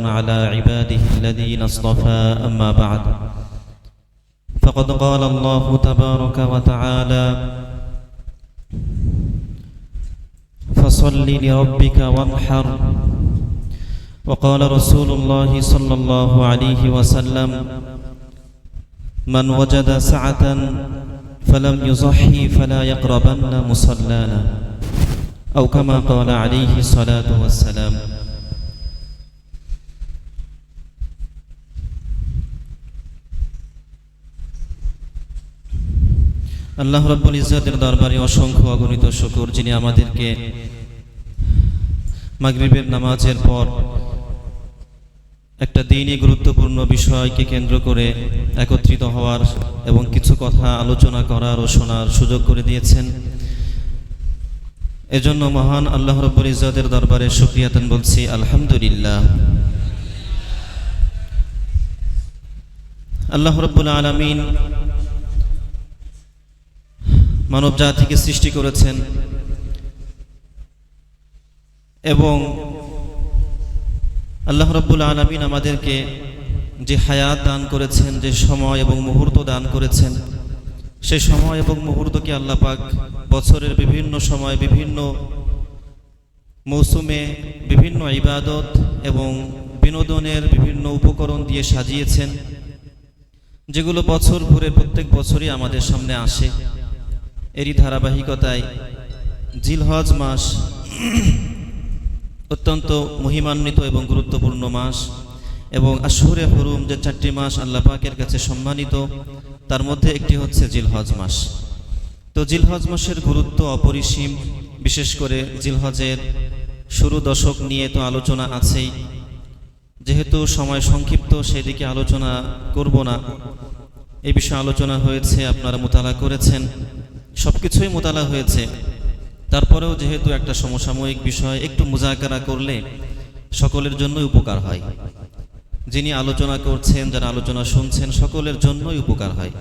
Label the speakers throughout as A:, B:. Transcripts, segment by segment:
A: على عباده الذين اصطفى أما بعد فقد قال الله تبارك وتعالى فصل لربك وانحر وقال رسول الله صلى الله عليه وسلم من وجد سعة فلم يضحي فلا يقربن مصلانا أو كما قال عليه الصلاة والسلام আল্লাহ রাব্বুল ইজ্জতের দরবারে অসংখ্য অগণিত শুকর, যিনি আমাদেরকে মাগরিবের নামাজের পর একটা দিনই গুরুত্বপূর্ণ বিষয়কে কেন্দ্র করে একত্রিত হওয়ার এবং কিছু কথা আলোচনা করার ও শোনার সুযোগ করে দিয়েছেন। এজন্য মহান আল্লাহ রাব্বুল ইজ্জতের দরবারে শুকরিয়াতান বলছি আলহামদুলিল্লাহ। আল্লাহ রাব্বুল আলামিন মানব জাতিকে সৃষ্টি করেছেন এবং আল্লাহ রাব্বুল আলামিন আমাদেরকে যে হায়াত দান করেছেন, যে সময় এবং মুহূর্ত দান করেছেন, সেই সময় এবং মুহূর্তকে আল্লাহ পাক বছরের বিভিন্ন সময় বিভিন্ন মৌসুমে বিভিন্ন ইবাদত এবং বিনোদনের বিভিন্ন উপকরণ দিয়ে সাজিয়েছেন, যেগুলো বছর ঘুরে প্রত্যেক বছরই আমাদের সামনে আসে। এরই ধারাবাহিকতায় জিলহজ মাস অত্যন্ত মহিমান্বিত এবং গুরুত্বপূর্ণ মাস, এবং আশহুরে হুরুম যে 4টি মাস আল্লাহ পাকের কাছে সম্মানিত, তার মধ্যে একটি হচ্ছে জিলহজ মাস। তো জিলহজ মাসের গুরুত্ব অপরিসীম। বিশেষ করে জিলহজের শুরু দশক নিয়ে তো আলোচনা আছেই, যেহেতু সময় সংক্ষিপ্ত সেদিকে আলোচনা করব না। এই বিষয়ে আলোচনা হয়েছে, আপনারা মুতালা করেছেন, সবকিছুই মোতালা হয়েছে। তারপরেও যেহেতু একটা সমসাময়িক বিষয়, একটু মুজাকারা করলে সকলের জন্যই উপকার হয়। যিনি আলোচনা করছেন, যারা আলোচনা শুনছেন, সকলের জন্যই উপকার হয়।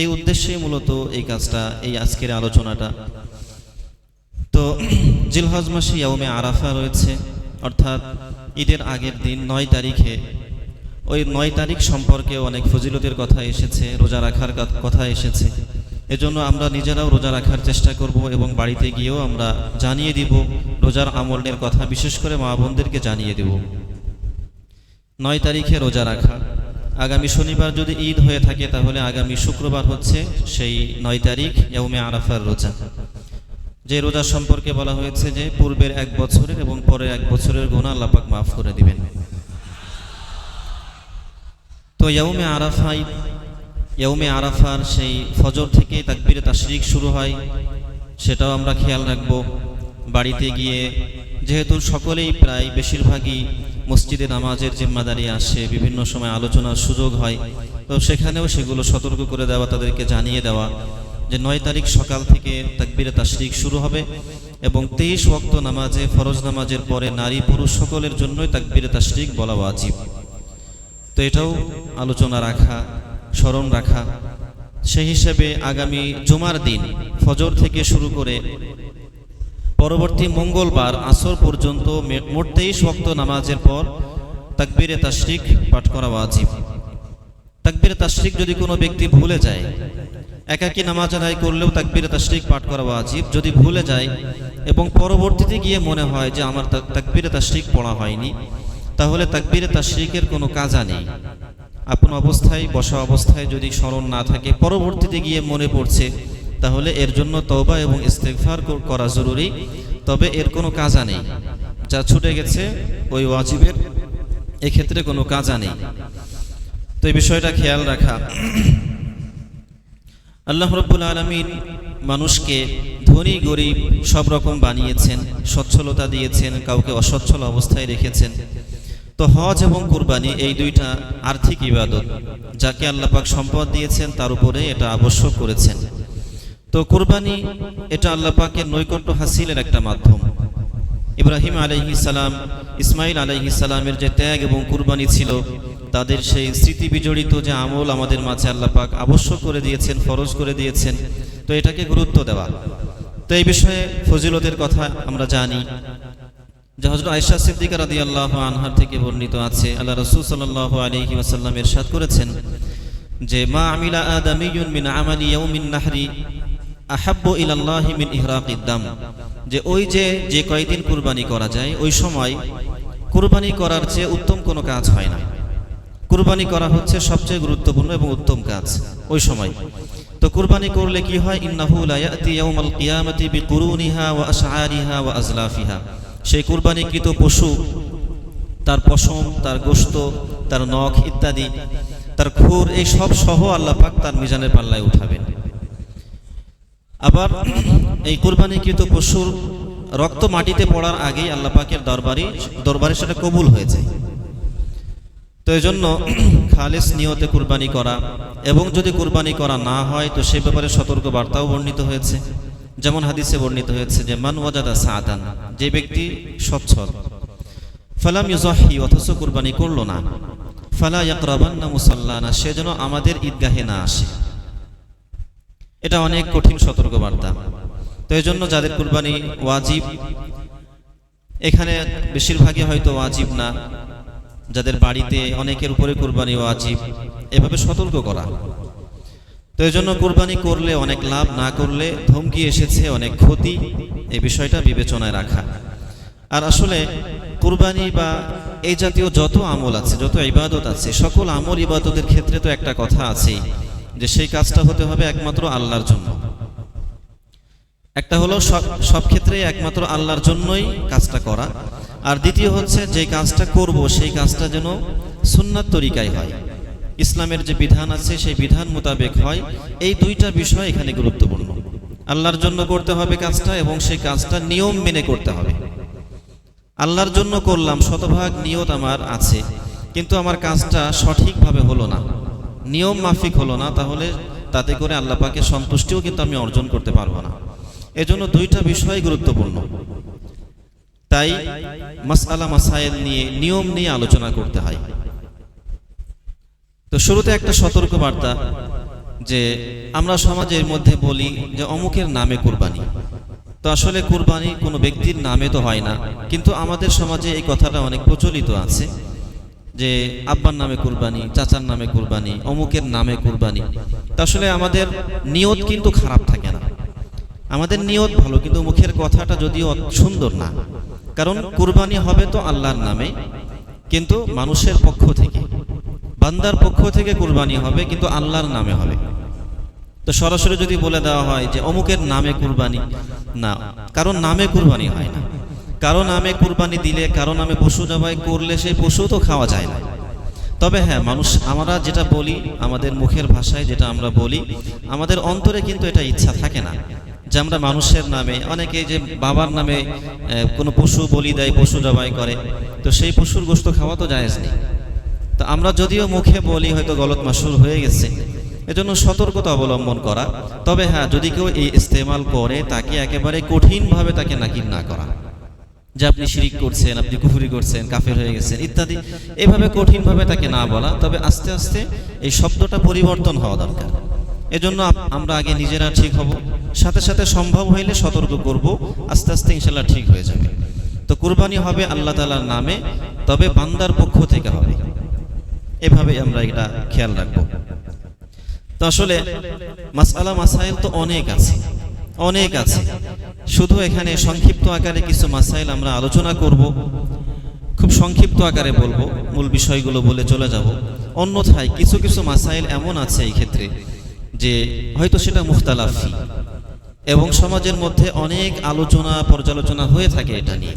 A: এই উদ্দেশ্যেই মূলত এই কাজটা, এই আজকের আলোচনাটা। তো জিলহজ মাসে ইয়াউমে আরাফা রয়েছে, অর্থাৎ ঈদের আগের দিন 9 তারিখে। ওই 9 তারিখ সম্পর্কে অনেক ফজিলতের কথা এসেছে, রোজা রাখার কথা এসেছে। এজন্য আমরা নিজেরাও রোজা রাখার চেষ্টা করব এবং বাড়িতে গিয়েও আমরা জানিয়ে দিব রোজার আমলের কথা, বিশেষ করে মা বোনদেরকে জানিয়ে দেব। 9 তারিখে রোজা রাখা, আগামী শনিবার যদি ঈদ হয়ে থাকে তাহলে আগামী শুক্রবার হচ্ছে সেই 9 তারিখ ইয়াউমে আরাফার রোজা। যে রোজা সম্পর্কে বলা হয়েছে যে পূর্বের 1 বছরের এবং পরের 1 বছরের গুনাহ আল্লাহ পাক মাফ করে দিবেন। তো ইয়াউমে আরাফার সেই ফজর থেকে তাকবীরে তাশরিক শুরু হয়, সেটাও আমরা খেয়াল রাখব। বাড়িতে গিয়ে যেহেতু সকলেই প্রায় বেশিরভাগই মসজিদে নামাজের জিম্মাদারি আসে, বিভিন্ন সময় আলোচনার সুযোগ হয়, তো সেখানেও সেগুলো সতর্ক করে দেওয়া, তাদেরকে জানিয়ে দেওয়া যে 9 তারিখ সকাল থেকে তাকবীরে তাশরিক শুরু হবে এবং 23 ওয়াক্ত নামাজে, ফরজ নামাজের পরে নারী পুরুষ সকলের জন্যই তাকবীরে তাশরিক বলা ওয়াজিব। তো এটাও আলোচনা রাখা, স্মরণ রাখা। সেই হিসেবে আগামী জুমার দিন ফজর থেকে শুরু করে পরবর্তী মঙ্গলবার আসর পর্যন্ত মোট 23 ওয়াক্ত নামাজের পর তাকবীরে তাশরিক পাঠ করা ওয়াজিব। তাকবীরে তাশরিক যদি কোনো ব্যক্তি ভুলে যায়, একাকী নামাজ আদায় করলেও তাকবীরে তাশরিক পাঠ করা ওয়াজিব। যদি ভুলে যায় এবং পরবর্তীতে গিয়ে মনে হয় যে আমার তাকবীরে তাশরিক পড়া হয়নি, তাহলে তাকবীরে তাশরিকের কোনো কাজা নেই। আপন অবস্থায়, বসা অবস্থায় যদি স্মরণ না থাকে, পরবর্তীতে গিয়ে মনে পড়ছে, তাহলে এর জন্য তওবা এবং ইস্তেগফার করা জরুরি। তবে এর কোনো কাজা নেই, যা ছুটে গেছে ওই ওয়াজিবের এক্ষেত্রে কোনো কাজা নেই। তো এই বিষয়টা খেয়াল রাখা। আল্লাহ রাব্বুল আলামিন মানুষকে ধনী গরিব সব রকম বানিয়েছেন, সচ্ছলতা দিয়েছেন, কাউকে অসচ্ছল অবস্থায় রেখেছেন। তো হজ এবং কুরবানি এই দুইটা আর্থিক ইবাদত, যাকে আল্লাহ পাক সম্পদ দিয়েছেন তার উপরে এটা আবশ্যক করেছেন। তো কুরবানি এটা আল্লাহ পাকের নৈকট্য হাসিলের একটা মাধ্যম। ইব্রাহিম আলাইহিস সালাম, ইসমাইল আলাইহিস সালামের যে ত্যাগ এবং কুরবানি ছিল, তাদের সেই স্মৃতি বিজড়িত যে আমল আমাদের মাঝে আল্লাহ পাক আবশ্যক করে দিয়েছেন, ফরজ করে দিয়েছেন। তো এটাকে গুরুত্ব দেওয়া। তো এই বিষয়ে ফজিলতের কথা আমরা জানি। যে হযরত আয়েশা সিদ্দিকা রাদিয়াল্লাহু আনহা থেকে বর্ণিত আছে, আল্লাহ রাসূল সাল্লাল্লাহু আলাইহি ওয়াসাল্লাম ইরশাদ করেছেন যে মা আমিলা আদামিয়ুন মিন আমালি ইয়াউমিন নাহরি আহাব্বু ইলাল্লাহি মিন ইহরাকিদ দাম, যে ওই যে কয়দিন কুরবানি করা যায় ওই সময় কুরবানি করার চেয়ে উত্তম কোনো কাজ হয় না। কুরবানি করা হচ্ছে সবচেয়ে গুরুত্বপূর্ণ এবং উত্তম কাজ ওই সময়। তো কুরবানি করলে কি হয়, ইন্নাহু লা ইয়াতি ইয়াউমাল কিয়ামাতি বিকুরুনিহা ওয়া আশআরিহা ওয়া আজলাফিহা, সেই কুরবানিকৃত পশু তার পশম, তার গোশত, তার নখ ইত্যাদি, তার খুর, এই সব সহ আল্লাহ পাক তার মিজানের পাল্লায় উঠাবেন। আবার এই কুরবানিকৃত পশুর রক্ত মাটিতে পড়ার আগেই আল্লাহ পাকের দরবারে সেটা কবুল হয়ে যায়। তো এই জন্য খালিস নিয়তে কুরবানি করা, এবং যদি কুরবানি করা না হয় তো সে ব্যাপারে সতর্ক বার্তাও বর্ণিত হয়েছে। যেমন হাদিসে বর্ণিত হয়েছে যে মান ওয়াজাদা সাআতান, যে ব্যক্তি সচ্ছল, ফালাম ইউযাহি, অথচ কুরবানি করলো না, ফালা ইয়াকরাবান্না মুসাল্লানা, সে যেন আমাদের ঈদগাহে না আসে। এটা অনেক কঠিন সতর্ক বার্তা। তো এই জন্য যাদের কুরবানি ওয়াজিব, এখানে বেশিরভাগই হয়তো ওয়াজিব না, যাদের বাড়িতে অনেকের উপরে কুরবানি ওয়াজিব, এভাবে সতর্ক করা। তো এই জন্য কুরবানি করলে অনেক লাভ, না করলে ধমকি এসেছে, অনেক ক্ষতি, এই বিষয়টা বিবেচনায় রাখা। আর আসলে কুরবানি বা এই জাতীয় যত আমল আছে, যত ইবাদত আছে, সকল আমল ইবাদতের ক্ষেত্রে তো একটা কথা আছেই যে সেই কাজটা হতে হবে একমাত্র আল্লাহর জন্য। একটা হলো সব ক্ষেত্রে একমাত্র আল্লাহর জন্যই কাজটা করা, আর দ্বিতীয় হচ্ছে যে কাজটা করব সেই কাজটা যেন সুন্নাত তরিকায় হয়, ইসলামের যে বিধান আছে সেই বিধান মোতাবেক হয়। এই দুইটা বিষয় এখানে গুরুত্বপূর্ণ। আল্লাহর জন্য করতে হবে কাজটা, এবং সেই কাজটা নিয়ম মেনে করতে হবে। আল্লাহর জন্য করলাম, শতভাগ নিয়ত আমার আছে, কিন্তু আমার কাজটা সঠিকভাবে হলো না, নিয়ম মাফিক হলো না, তাহলে তাতে করে আল্লাহ পাকের সন্তুষ্টিও কিন্তু আমি অর্জন করতে পারবো না। এজন্য দুইটা বিষয় গুরুত্বপূর্ণ। তাই মাসআলা মাসাইল নিয়ে, নিয়ম নিয়ে আলোচনা করতে হয়। তো শুরুতে একটা সতর্ক বার্তা, যে আমরা সমাজের মধ্যে বলি যে অমুকের নামে কুরবানি। তো আসলে কুরবানি কোনো ব্যক্তির নামে তো হয় না, কিন্তু আমাদের সমাজে এই কথাটা অনেক প্রচলিত আছে যে আব্বার নামে কুরবানি, চাচার নামে কুরবানি, অমুকের নামে কুরবানি। তো আসলে আমাদের নিয়ত কিন্তু খারাপ থাকে না, আমাদের নিয়ত ভালো, কিন্তু মুখের কথাটা যদিও সুন্দর না। কারণ কুরবানি হবে তো আল্লাহর নামে, কিন্তু মানুষের পক্ষ থেকে, বান্দার পক্ষ থেকে কুরবানি হবে, কিন্তু আল্লাহর নামে হবে। তো সরাসরি যদি বলে দেওয়া হয় যে অমুকের নামে কুরবানি, না, কারণ নামে কুরবানি হয় না। কারো নামে কুরবানি দিলে, কারো নামে পশু জবাই করলে সেই পশু তো খাওয়া যায় না। তবে হ্যাঁ, আমরা যেটা বলি, আমাদের মুখের ভাষায় যেটা আমরা বলি, আমাদের অন্তরে কিন্তু এটা ইচ্ছা থাকে না যে আমরা মানুষের নামে, অনেকে যে বাবার নামে কোনো পশু বলি দেয়, পশু জবাই করে, তো সেই পশুর গোশত খাওয়া তো জায়েজ নেই। তো আমরা যদিও মুখে বলি, হয়তো গলত মাসুর হয়ে গেছে, এজন্য সতর্কতা অবলম্বন করা। তবে হ্যাঁ, যদি কেউ এই ইস্তেমাল করে, তাকে একেবারে কঠিনভাবে তাকে নাকির না করা যে আপনি শিরিক করছেন, আপনি কুফরি করছেন, কাফের হয়ে গেছেন ইত্যাদি, এভাবে কঠিনভাবে তাকে না বলা। তবে আস্তে আস্তে এই শব্দটা পরিবর্তন হওয়া দরকার। এজন্য আমরা আগে নিজেরা ঠিক হব, সাথে সাথে সম্ভব হইলে সতর্ক করব, আস্তে আস্তে ইনশাল্লাহ ঠিক হয়ে যাবে। তো কুরবানি হবে আল্লাহ তাআলার নামে, তবে বান্দার পক্ষ থেকে হবে, এভাবে আমরা এটা খেয়াল রাখবো। তো আসলে মাসআলা মাসাইল তো অনেক আছে, অনেক আছে। শুধু এখানে সংক্ষিপ্ত আকারে কিছু মাসাইল আমরা আলোচনা করব, খুব সংক্ষিপ্ত আকারে বলবো, মূল বিষয়গুলো বলে চলে যাব। অন্যথায় কিছু কিছু মাসাইল এমন আছে এই ক্ষেত্রে যে হয়তো সেটা মুখতালাফি, এবং সমাজের মধ্যে অনেক আলোচনা পর্যালোচনা হয়ে থাকে এটা নিয়ে।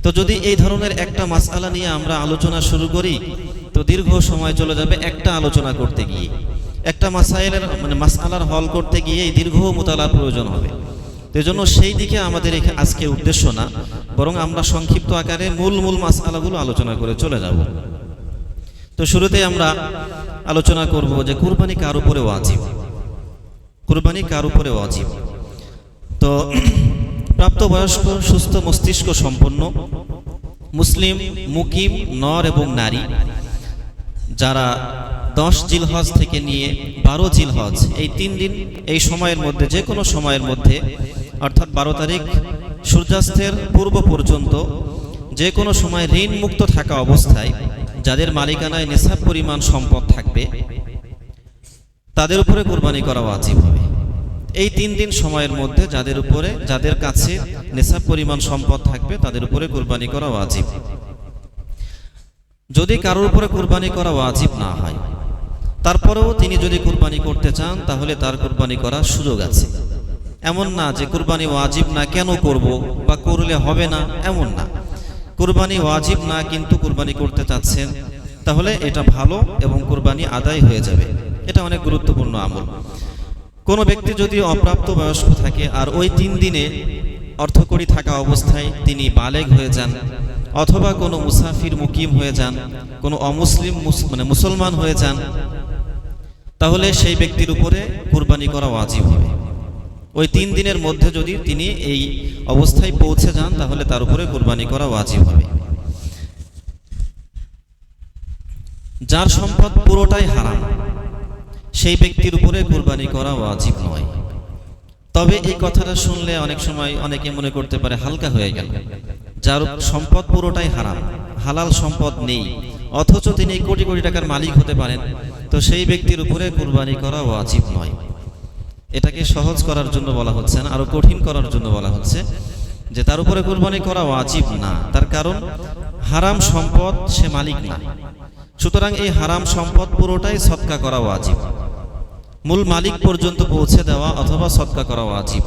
A: তো যদি এই ধরনের একটা মাসআলা নিয়ে আমরা আলোচনা শুরু করি, তো দীর্ঘ সময় চলে যাবে একটা আলোচনা করতে গিয়ে। একটা মাসাইলের মাসআলার হল করতে গিয়ে দীর্ঘ মুতালার প্রয়োজন হবে। তো এজন্য সেই দিকে আমাদের আজকে উদ্দেশ্য না, বরং আমরা সংক্ষিপ্ত আকারে মূল মাসআলাগুলো আলোচনা করে চলে যাব। তো শুরুতে আমরা আলোচনা করব যে কুরবানি কার উপরে ওয়াজিব। কুরবানি কার উপরে ওয়াজিব? তো প্রাপ্তবয়স্ক, সুস্থ মস্তিষ্ক সম্পন্ন মুসলিম মুকিম নর এবং নারী, যারা 10 জিলহজ থেকে নিয়ে 12 জিলহজ, এই 3 দিন, এই সময়ের মধ্যে, যে কোনো সময়ের মধ্যে, অর্থাৎ 12 তারিখ সূর্যাস্তের পূর্ব পর্যন্ত যে কোনো সময় ঋণ মুক্ত থাকা অবস্থায় যাদের মালিকানায় নেশাব পরিমাণ সম্পদ থাকবে তাদের উপরে কুরবানি করা ওয়াজিব হবে। এই 3 দিন সময়ের মধ্যে যাদের কাছে নেশাব পরিমাণ সম্পদ থাকবে তাদের উপরে কুরবানি করা ওয়াজিব। যদি কারোর উপরে কুরবানি করা ওয়াজিব না হয়, তারপরেও তিনি যদি কুরবানি করতে চান তাহলে তার কুরবানি করার সুযোগ আছে। এমন না যে কুরবানি ওয়াজিব না, কেন করব বা করলে হবে না, এমন না। কুরবানি ওয়াজিব না কিন্তু কুরবানি করতে চাচ্ছেন, তাহলে এটা ভালো এবং কুরবানি আদায় হয়ে যাবে। এটা অনেক গুরুত্বপূর্ণ আমল। কোনো ব্যক্তি যদি অপ্রাপ্ত বয়স্ক থাকে আর ওই 3 দিনে অর্থকড়ি থাকা অবস্থায় তিনি বালেগ হয়ে যান, অথবা কোনো মুসাফির মুকিম হয়ে যান, কোনো অমুসলিম মুসলমান হয়ে যান, তাহলে সেই ব্যক্তির উপরে কুরবানি করা ওয়াজিব হবে। ওই 3 দিনের মধ্যে যদি তিনি এই অবস্থায় পৌঁছে যান তাহলে তার উপরে কুরবানি করা ওয়াজিব হবে। যার সম্পদ পুরোটাই হারাম সেই ব্যক্তির উপরে কুরবানি করা ওয়াজিব নয়। তবে এই কথাটা শুনলে অনেক সময় অনেকে মনে করতে পারে হালকা হয়ে গেল। যার সম্পদ পুরোটাই হারাম, হালাল সম্পদ নেই, অথচ তিনি কোটি কোটি টাকার মালিক হতে পারেন, তো সেই ব্যক্তির উপরে কুরবানি করা ওয়াজিব নয়। এটাকে সহজ করার জন্য বলা হচ্ছে না, আরো কঠিন করার জন্য বলা হচ্ছে যে তার উপরে কুরবানি করা ওয়াজিব না। তার কারণ হারাম সম্পদ সে মালিক না, সুতরাং এই হারাম সম্পদ পুরোটাই সদকা করা ওয়াজিব। মূল মালিক পর্যন্ত পৌঁছে দেওয়া অথবা সদকা করা ওয়াজিব।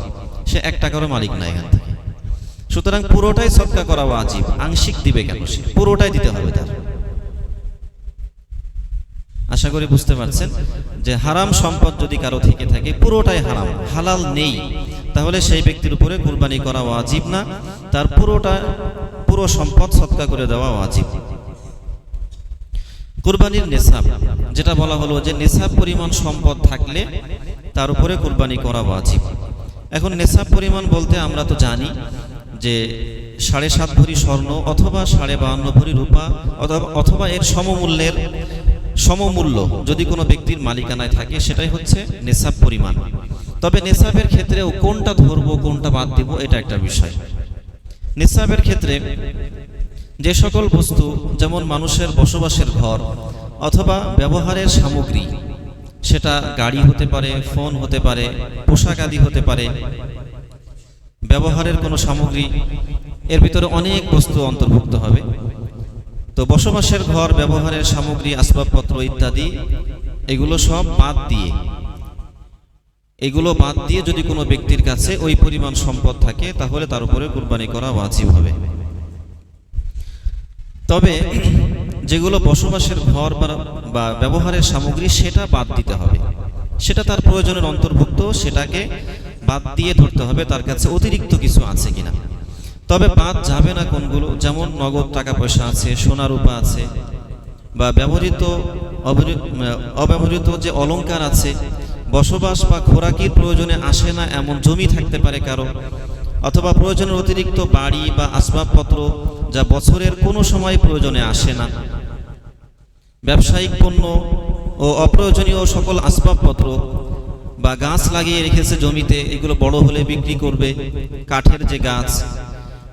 A: সে 1 টাকারও মালিক না এখান থেকে, সুতরাং পুরোটাই সদকা করা ওয়াজিব। আংশিক দিবে কেন? সে পুরোটাই দিতে হবে তার। আশা করি বুঝতে পারছেন যে হারাম সম্পদ যদি কারো থেকে থাকে, পুরোটাই হারাম, হালাল নেই, তাহলে সেই ব্যক্তির উপরে কুরবানি করা ওয়াজিব না, তার পুরো সম্পদ সদকা করে দেওয়া ওয়াজিব। কুরবানির নেশাব, যেটা বলা হলো যে নেশাব পরিমাণ সম্পদ থাকলে তার উপরে কুরবানি করা ওয়াজিব। এখন নেশাব পরিমাণ বলতে আমরা তো জানি যে 7.5 ভরি স্বর্ণ অথবা 52.5 ভরি রূপা অথবা এর সমমূল্য যদি কোনো ব্যক্তির মালিকানায় থাকে সেটাই হচ্ছে নেশাব পরিমাণ। তবে নেশাবের ক্ষেত্রেও কোনটা ধরবো কোনটা বাদ দিব এটা একটা বিষয়। নেশাবের ক্ষেত্রে যে সকল বস্তু, যেমন মানুষের বসবাসের ঘর অথবা ব্যবহারের সামগ্রী, সেটা গাড়ি হতে পারে, ফোন হতে পারে, পোশাক আদি হতে পারে, ব্যবহারের কোনো সামগ্রী, এর ভিতরে অনেক বস্তু অন্তর্ভুক্ত হবে। তো বসবাসের ঘর, ব্যবহারের সামগ্রী, আসবাবপত্র ইত্যাদি এগুলো সব বাদ দিয়ে যদি কোনো ব্যক্তির কাছে ওই পরিমাণ সম্পদ থাকে তাহলে তার উপরে কুরবানি করা ওয়াজিব হবে। তবে যেগুলো বসবাসের ঘর বা ব্যবহারের সামগ্রী সেটা বাদ দিতে হবে, সেটা তার প্রয়োজনের অন্তর্ভুক্ত, সেটাকে বাদ দিয়ে ধরতে হবে তার কাছে অতিরিক্ত কিছু আছে কিনা। তবে বাদ যাবে না কোনগুলো, যেমন নগদ টাকা পয়সা আছে, সোনা রূপা আছে, বা অব্যবহৃত যে অলংকার আছে, বসবাস বা খোরাকির প্রয়োজনে আসে না এমন জমি থাকতে পারে কারো, অথবা প্রয়োজনের অতিরিক্ত বাড়ি বা আসবাবপত্র যা বছরের কোনো সময় প্রয়োজনে আসে না, ব্যবসায়িক পণ্য ও অপ্রয়োজনীয় সকল আসবাবপত্র বা গাছ লাগিয়ে রেখেছে জমিতে, এগুলো বড় হলে বিক্রি করবে, কাঠের যে গাছ,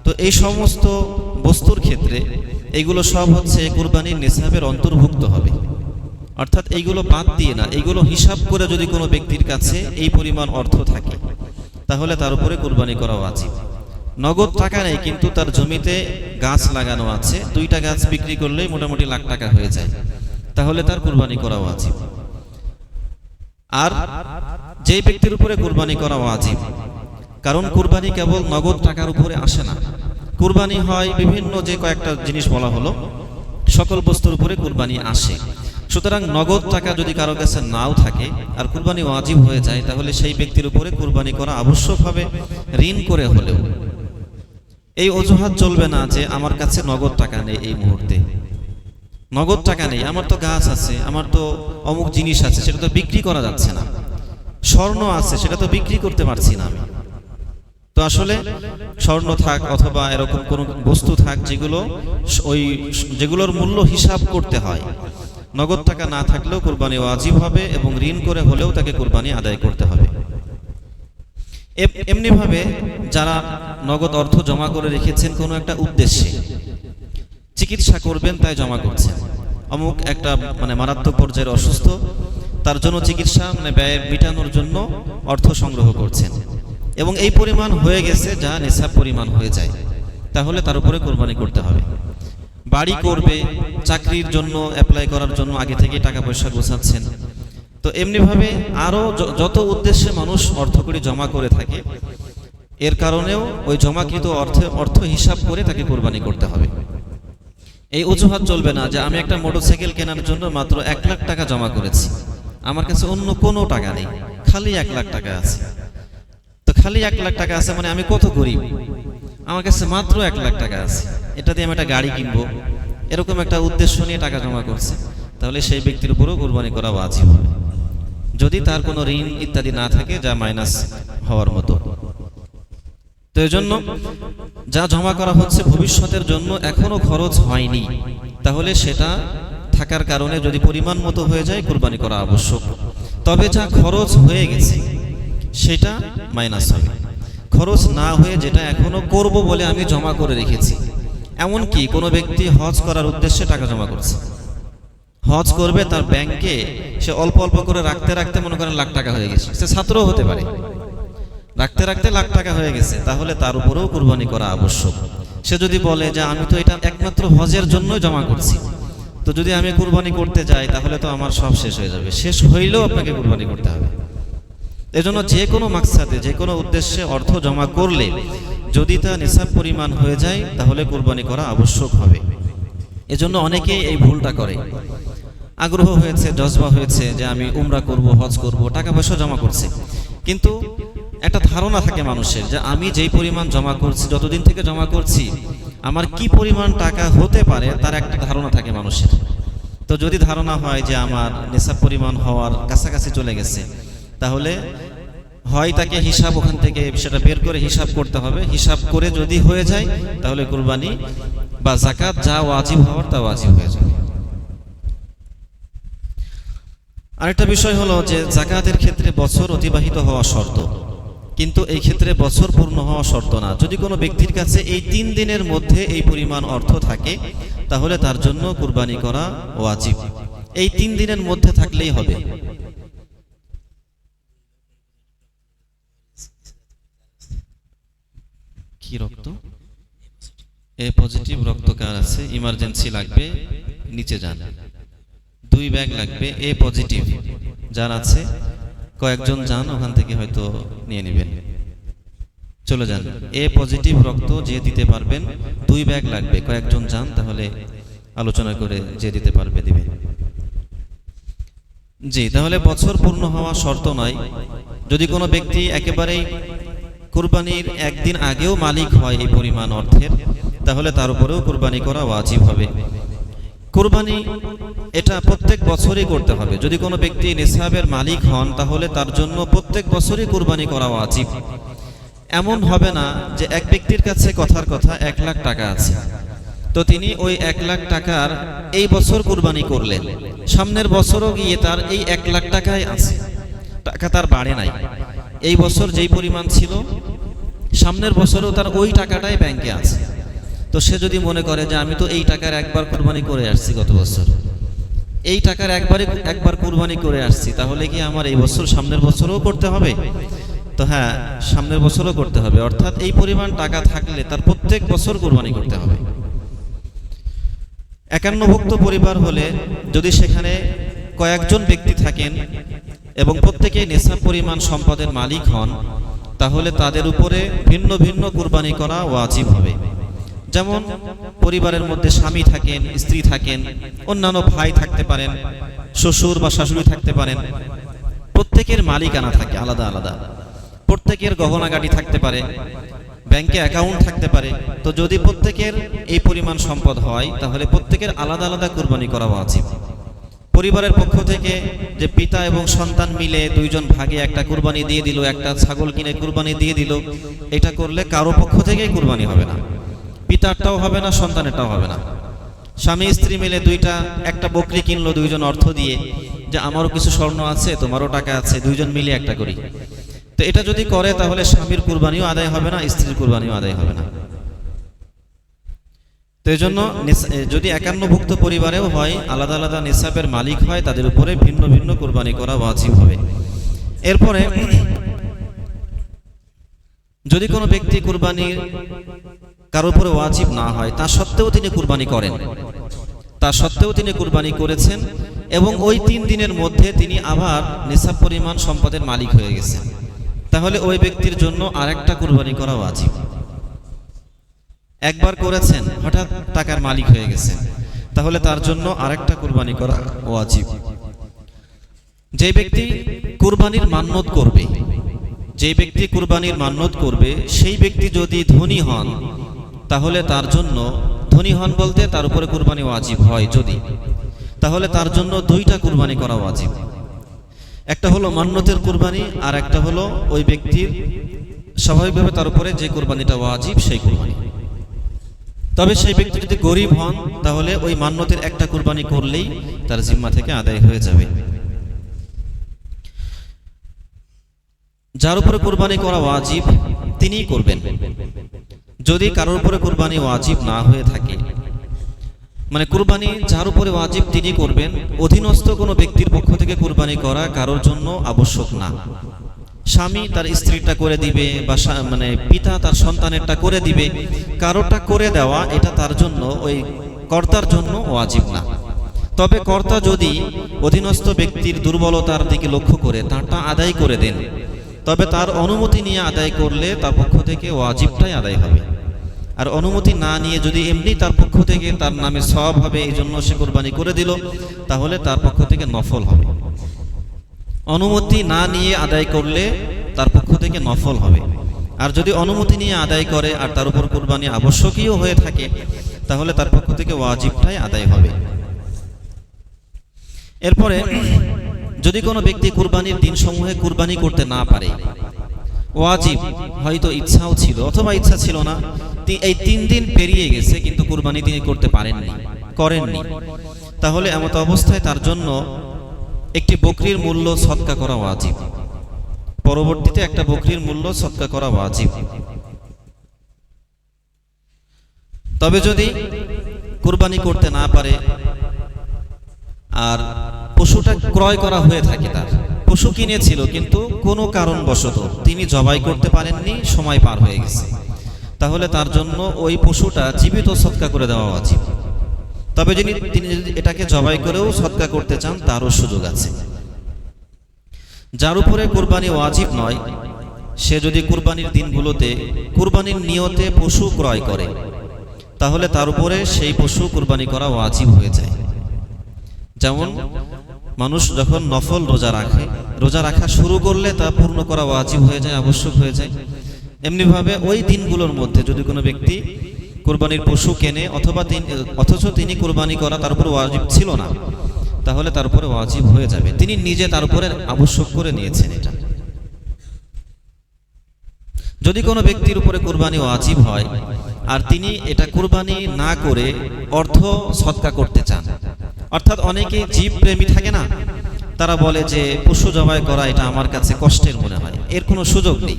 A: তো এই সমস্ত বস্তুর ক্ষেত্রে এগুলো সব হচ্ছে কুরবানির নেশাবের অন্তর্ভুক্ত হবে। অর্থাৎ এইগুলো বাদ দিয়ে না, এইগুলো হিসাব করে যদি কোনো ব্যক্তির কাছে এই পরিমাণ অর্থ থাকে তাহলে তার উপরে কুরবানি করা উচিত। নগদ টাকা নেই কিন্তু তার জমিতে গাছ লাগানো আছে, 2টা গাছ বিক্রি করলেই মোটামুটি লাখ টাকা হয়ে যায়, তাহলে তার কুরবানি করা উচিত। আর যেই ব্যক্তির উপরে কুরবানি করা উচিত, কারণ কুরবানি কেবল নগদ টাকার উপরে আসে না, কুরবানি হয় বিভিন্ন যে কয়েকটা জিনিস বলা হলো সকল বস্তুর উপরে কুরবানি আসে। সুতরাং নগদ টাকা যদি কারো কাছে নাও থাকে আর কুরবানি ওয়াজিব হয়ে যায় তাহলে সেই ব্যক্তির উপরে কুরবানি করা আবশ্যক হবে, ঋণ করে হলেও। এই অজুহাত চলবে না যে আমার কাছে নগদ টাকা নেই, এই মুহূর্তে নগদ টাকা নেই, আমার তো গাছ আছে, আমার তো অমুক জিনিস আছে, সেটা তো বিক্রি করা যাচ্ছে না, স্বর্ণ আছে সেটা তো বিক্রি করতে পারছি না আমি। তো আসলে স্বর্ণ থাক অথবা এরকম কোন বস্তু থাক যেগুলোর মূল্য হিসাব করতে হয়, নগদ টাকা না থাকলেও কুরবানি ওয়াজিব হবে এবং ঋণ করে হলেও তাকে কুরবানি আদায় করতে হবে। এমনিভাবে যারা নগদ অর্থ জমা করে রেখেছেন কোনো একটা উদ্দেশ্যে, চিকিৎসা করবেন তাই জমা করছেন। অমুক একটা মারাত্মক পর্যায়ের অসুস্থ, তার জন্য চিকিৎসা ব্যয় মেটানোর জন্য অর্থ সংগ্রহ করছেন এবং এই পরিমাণ হয়ে গেছে যা নিসাব পরিমাণ হয়ে যায়, তাহলে তার উপরে কোরবানি করতে হবে। বাড়ি করবে, চাকরির জন্য অ্যাপ্লাই করার জন্য আগে থেকে টাকা পয়সা গোছাচ্ছেন, তো এমনিভাবে আরও যত উদ্দেশ্যে মানুষ অর্থকড়ি জমা করে থাকে, এর কারণেও ওই জমাকৃত অর্থ হিসাব করে তাকে কোরবানি করতে হবে। এই অজুহাত চলবে না যে আমি একটা মোটরসাইকেল কেনার জন্য মাত্র 1 লাখ টাকা জমা করেছি, আমার কাছে অন্য কোনো টাকা নেই, খালি 1 লাখ টাকা আছে। তো খালি 1 লাখ টাকা আছে মানে আমি কত গরিব, আমার কাছে মাত্র 1 লাখ টাকা আছে, এটা দিয়ে আমি একটা গাড়ি কিনবো, এরকম একটা উদ্দেশ্য নিয়ে টাকা জমা করছে, তাহলে সেই ব্যক্তির উপরও কোরবানি করা ওয়াজিব হবে, যদি তার কোনো ঋণ ইত্যাদি না থাকে যা মাইনাস হওয়ার মতো। তো এই জন্য যা জমা করা হচ্ছে ভবিষ্যতের জন্য এখনো খরচ হয়নি, তাহলে সেটা থাকার কারণে যদি পরিমাণ মতো হয়ে যায় কোরবানি করা আবশ্যক। তবে যা খরচ হয়ে গেছে সেটা মাইনাস হবে। খরচ না হয়ে যেটা এখনো করব বলে আমি জমা করে রেখেছি, এমন কি কোনো ব্যক্তি হজ করার উদ্দেশ্যে টাকা জমা করছে, হজ করবে, তার ব্যাংকে সে অল্প অল্প করে রাখতে রাখতে মনে করেন লাখ টাকা হয়ে গেছে, সে ছাত্রও হতে পারে, রাখতে রাখতে লাখ টাকা হয়ে গেছে, তাহলে তার উপরেও কুরবানি করা আবশ্যক। সে যদি বলে যে আমি তো এটা একমাত্র হজের জন্য জমা করছি, তো যদি আমি কুরবানি করতে যাই তাহলে তো আমার সব শেষ হয়ে যাবে, শেষ হইলেও আপনাকে কুরবানি করতে হবে। এজন্য যে কোনো মাকসাদে যে কোনো উদ্দেশ্যে অর্থ জমা করলে যদি তা নিসাব পরিমাণ হয়ে যায় তাহলে কুরবানি করা আবশ্যক হবে। এজন্য অনেকেই এই ভুলটা করে, আগ্রহ হয়েছে, জজবা হয়েছে যে আমি উমরা করব, হজ করব, টাকা পয়সা জমা করছে, কিন্তু একটা ধারণা থাকে মানুষের যে আমি যেই পরিমাণ জমা করছি, যতদিন থেকে জমা করছি আমার কি পরিমাণ টাকা হতে পারে তার একটা ধারণা থাকে মানুষের। তো যদি ধারণা হয় যে আমার নিসাব পরিমাণ হওয়ার কাছাকাছি চলে গেছে, তাহলে হয় তাকে হিসাব ওখান থেকে সেটা বের করে হিসাব করতে হবে, হিসাব করে যদি হয়ে যায় তাহলে কুরবানি বা যাকাত যা ওয়াজিব হওয়ার তা ওয়াজিব হয়ে যাবে। আরেকটা বিষয় হলো যে যাকাতের ক্ষেত্রে বছর অতিবাহিত হওয়া শর্ত, কিন্তু এই ক্ষেত্রে বছর পূর্ণ হওয়া শর্ত না। যদি কোনো ব্যক্তির কাছে এই 3 দিনের মধ্যে এই পরিমাণ অর্থ থাকে তাহলে তার জন্য কুরবানি করা ওয়াজিব, এই 3 দিনের মধ্যে থাকলেই হবে। কি রক্ত? এ পজিটিভ রক্ত কার আছে? ইমার্জেন্সি লাগবে, নিচে যান, 2 ব্যাগ লাগবে। এ পজিটিভ যার আছে কয়েকজন যান, ওখান থেকে হয়তো নিয়ে নেবেন, চলে যান। এ পজিটিভ রক্ত যে দিতে পারবেন 2 ব্যাগ লাগবে, কয়েকজন যান, তাহলে আলোচনা করে যে দিতে পারবে দিবে। জি, তাহলে বছর পূর্ণ হওয়া শর্ত নয়। যদি কোনো ব্যক্তি একেবারেই কুরবানির একদিন আগেও মালিক হয় এই পরিমাণ অর্থের, তাহলে তার উপরেও কুরবানি করা ওয়াজিব হবে। কুরবানি এটা প্রত্যেক বছরই করতে হবে। যদি কোনো ব্যক্তি নিসাবের মালিক হন তাহলে তার জন্য প্রত্যেক বছরই কুরবানি করা ওয়াজিব। এমন হবে না যে এক ব্যক্তির কাছে কথার কথা 1 লাখ টাকা আছে, তো তিনি ওই 1 লাখ টাকার এই বছর কুরবানি করলেন, সামনের বছরও গিয়ে তার এই 1 লাখ টাকাই আছে, টাকা তার বাড়ে নাই। এই বছর যেই পরিমাণ ছিল সামনের বছরও তার ওই টাকাটাই ব্যাংকে আছে। তো সে যদি মনে করে যে আমি তো এই টাকার একবার কুরবানি করে আসছি গত বছর, এই টাকার একবার কুরবানি করে আসছি, তাহলে কি আমার এই বছর সামনের বছরও করতে হবে? তো হ্যাঁ, সামনের বছরও করতে হবে, অর্থাৎ এই পরিমাণ টাকা থাকলে তার প্রত্যেক বছর কুরবানি করতে হবে। 51ভুক্ত পরিবার হলে যদি সেখানে কয়েকজন ব্যক্তি থাকেন এবং প্রত্যেকেই নিসাব পরিমাণ সম্পদের মালিক হন, তাহলে তাদের উপরে ভিন্ন ভিন্ন কুরবানি করা ওয়াজিব হবে। যেমন পরিবারের মধ্যে স্বামী থাকেন, স্ত্রী থাকেন, অন্যান্য ভাই থাকতে পারেন, শ্বশুর বা শাশুড়ি থাকতে পারেন, প্রত্যেকের মালিকানা থাকে আলাদা আলাদা, প্রত্যেকের গহনাগাটি থাকতে পারে, ব্যাংকে অ্যাকাউন্ট থাকতে পারে। তো যদি প্রত্যেকের এই পরিমাণ সম্পদ হয় তাহলে প্রত্যেকের আলাদা আলাদা কুরবানি করা উচিত। পরিবারের পক্ষ থেকে যে পিতা এবং সন্তান মিলে 2 জন ভাগে একটা কুরবানি দিয়ে দিল, একটা ছাগল কিনে কুরবানি দিয়ে দিল, এটা করলে কারো পক্ষ থেকেই কুরবানি হবে না, পিতারটাও হবে না, সন্তানেরটাও হবে না। স্বামী স্ত্রী মিলে একটা বকরি কিনলো 2 জন অর্থ দিয়ে, যে আমারও কিছু স্বর্ণ আছে, তোমারও টাকা আছে, 2 জন মিলে একটা করি, তো এটা যদি করে তাহলে স্বামীর কুরবানিও আদায় হবে না, স্ত্রীর কুরবানিও আদায় হবে না। তো এই জন্য যদি একান্নভুক্ত পরিবারেও হয়, আলাদা আলাদা নিসাবের মালিক হয়, তাদের উপরে ভিন্ন ভিন্ন কুরবানি করা ওয়াজিব হবে। এরপরে যদি কোনো ব্যক্তি কুরবানি কারোর উপরে ওয়াজিব না হয়, তা সত্ত্বেও তিনি কুরবানি করেন, তা সত্ত্বেও তিনি কুরবানি করেছেন এবং ওই 3 দিনের মধ্যে তিনি আবার নিসাব পরিমাণ সম্পদের মালিক হয়ে গেছেন, তাহলে ওই ব্যক্তির জন্য আরেকটা কুরবানি করা ওয়াজিব। একবার করেছেন, হঠাৎ টাকার মালিক হয়ে গেছেন, তাহলে তার জন্য আরেকটা কুরবানি করা ওয়াজিব। যে ব্যক্তি কুরবানির মান্যত করবে, যে ব্যক্তি কুরবানির মান্যত করবে, সেই ব্যক্তি যদি ধনী হন, তাহলে তার জন্য, ধনী হন বলতে তার উপরে কুরবানি ওয়াজিব হয় যদি, তাহলে তার জন্য 2টা কুরবানি করা ওয়াজিব। একটা হলো মান্যতের কুরবানি, আর একটা হলো ওই ব্যক্তির স্বাভাবিকভাবে তার উপরে যে কুরবানিটা ওয়াজিব সেই কুরবানি। তবে সেই ব্যক্তি যদি গরিব হন, তাহলে ওই মান্যতের একটা কুরবানি করলেই তার জিম্মা থেকে আদায় হয়ে যাবে। যার উপরে কুরবানি করা ওয়াজিব তিনিই করবেন। যদি কারোর উপরে কুরবানি ওয়াজিব না হয়ে থাকে, মানে কুরবানি যার উপরে ওয়াজিব তিনি করবেন, অধীনস্থ কোনো ব্যক্তির পক্ষ থেকে কুরবানি করা কারোর জন্য আবশ্যক না। স্বামী তার স্ত্রীটা করে দিবে, বা মানে পিতা তার সন্তানেরটা করে দিবে, কারোটা করে দেওয়া এটা তার জন্য, ওই কর্তার জন্য ওয়াজিব না। তবে কর্তা যদি অধীনস্থ ব্যক্তির দুর্বলতার দিকে লক্ষ্য করে তারটা আদায় করে দেন, তবে তার অনুমতি নিয়ে আদায় করলে তার পক্ষ থেকে ওয়াজিবটাই আদায় হবে। আর অনুমতি না নিয়ে যদি এমনি তার পক্ষ থেকে তার নামে সওয়াব হবে এই জন্য সে কুরবানি করে দিল, তাহলে তার পক্ষ থেকে নফল হবে। অনুমতি না নিয়ে আদায় করলে তার পক্ষ থেকে নফল হবে। আর যদি অনুমতি নিয়ে আদায় করে আর তার উপর কুরবানি আবশ্যকীয় হয়ে থাকে, তাহলে তার পক্ষ থেকে ওয়াজিবটাই আদায় হবে। এরপরে যদি কোনো ব্যক্তি কুরবানির দিন সমূহে কুরবানি করতে না পারে, ওয়াজিব হয়তো ইচ্ছাও ছিল অথবা ইচ্ছা ছিল না, এই 3 দিন পেরিয়ে গেছে কিন্তু কুরবানি তিনি করতে করেননি, তাহলে এমত অবস্থায় তার জন্য একটি বকরির মূল্য সদকা করা ওয়াজিব। পরবর্তীতে একটা বকরির মূল্য সদকা করা ওয়াজিব। তবে যদি কুরবানি করতে না পারে আর পশুটা ক্রয় করা হয়ে থাকে, তার পশু কিনেছিল কিন্তু কোনো কারণবশত তিনি জবাই করতে পারেননি, সময় পার হয়ে গেছে, তাহলে তার জন্য ওই পশুটা জীবিত সদকা করে দেওয়া উচিত। তবে তিনি যদি এটাকে জবাই করেও সদকা করতে চান, তারও সুযোগ আছে। যার উপরে কুরবানি ওয়াজিব নয়, সে যদি কুরবানির দিনগুলোতে কুরবানির নিয়তে পশু ক্রয় করে, তাহলে তার উপরে সেই পশু কুরবানি করা ওয়াজিব হয়ে যায়। যেমন মানুষ যখন নফল রোজা রাখা শুরু করলে তা পূর্ণ করা ওয়াজিব হয়ে যায়, আবশ্যক হয়ে যায়। এমনিভাবে ওই দিনগুলোর মধ্যে যদি কোনো ব্যক্তি কুরবানির পশু কেনে অথচ তিনি কুরবানি করা তার উপর ওয়াজিব ছিল না, তাহলে তার উপরে ওয়াজিব হয়ে যাবে। তিনি নিজে তার উপরে আবশ্যক করে নিয়েছেন এটা। যদি কোনো ব্যক্তির উপরে কুরবানি ওয়াজিব হয় আর তিনি এটা কুরবানি না করে অর্থ সদকা করতে চান, অর্থাৎ অনেকে জীব প্রেমী থাকে না, তারা বলে যে পশু জবাই করা এটা আমার কাছে কষ্টের মনে হয়, এর কোনো সুযোগ নেই।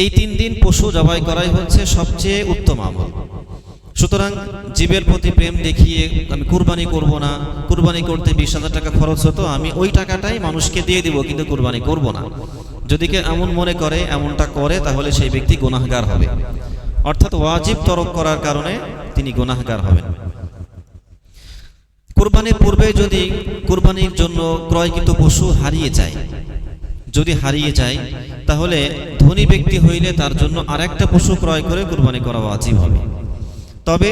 A: এই 3 দিন পশু জবাই করাই হচ্ছে সবচেয়ে উত্তম আমল। সুতরাং জীবের প্রতি প্রেম দেখিয়ে আমি কুরবানি করব না, কুরবানি করতে 20,000 টাকা খরচ হতো, আমি ওই টাকাটাই মানুষকে দিয়ে দিব কিন্তু কুরবানি করব না, যদি কেউ এমন মনে করে, এমনটা করে, তাহলে সেই ব্যক্তি গুনাহগার হবে। অর্থাৎ ওয়াজিব তরক করার কারণে তিনি গুনাহগার হবেন। কুরবানির পূর্বে যদি কুরবানির জন্য ক্রয়কৃত পশু যদি হারিয়ে যায়, তাহলে ধনী ব্যক্তি হইলে তার জন্য আরেকটা পশু ক্রয় করে কুরবানি করা ওয়াজিব হবে। তবে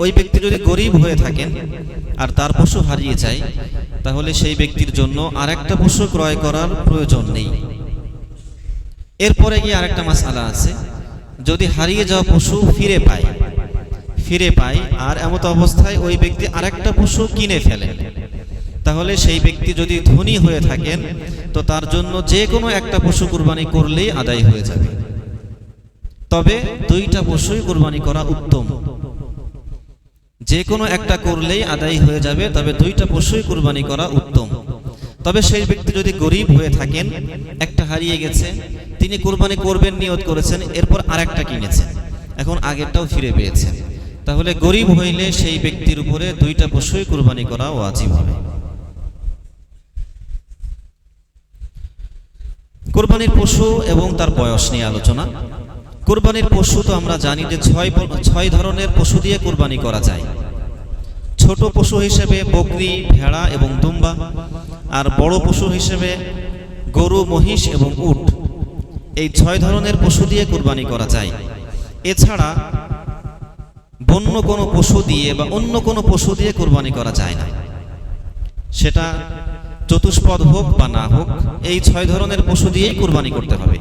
A: ওই ব্যক্তি যদি গরিব হয়ে থাকেন আর তার পশু হারিয়ে যায়, তাহলে সেই ব্যক্তির জন্য আরেকটা পশু ক্রয় করার প্রয়োজন নেই। এরপরে গিয়ে আরেকটা মাসআলা আছে, যদি হারিয়ে যাওয়া পশু ফিরে পায় আর এমত অবস্থায় ওই ব্যক্তি আরেকটা পশু কিনে ফেলে, তাহলে সেই ব্যক্তি যদি ধনী হয়ে থাকেন তো তার জন্য যে কোনো একটা পশু কুরবানি করলেই আদায় হয়ে যাবে। তবে 2টা পশুই কুরবানি করা উত্তম। যে কোনো একটা করলেই আদায় হয়ে যাবে, তবে 2টা পশুই কুরবানি করা উত্তম। তবে সেই ব্যক্তি যদি গরিব হয়ে থাকেন, একটা হারিয়ে গেছে, তিনি কুরবানি করবেন নিয়ত করেছেন, এরপর আরেকটা কিনেছেন, এখন আগেরটাও ফিরে পেয়েছেন, তাহলে গরিব হইলে সেই ব্যক্তির উপরে দুইটা পশুই কুরবানি করা ওয়াজিব হবে। কুরবানির পশু এবং তার বয়স নিয়ে আলোচনা। কুরবানির পশু তো আমরা জানি যে ছয় ধরনের পশু দিয়ে কুরবানি করা যায়। ছোট পশু হিসেবে বকরি, ভেড়া এবং দুম্বা, আর বড় পশু হিসেবে গরু, মহিষ এবং উট। এই 6 ধরনের পশু দিয়ে কুরবানি করা যায়। এছাড়া বন্য কোনো পশু দিয়ে বা অন্য কোনো পশু দিয়ে কুরবানি করা যায় না, সেটা চতুষ্পদ হোক বা না হোক, এই 6 ধরনের পশু দিয়েই কুরবানি করতে হবে।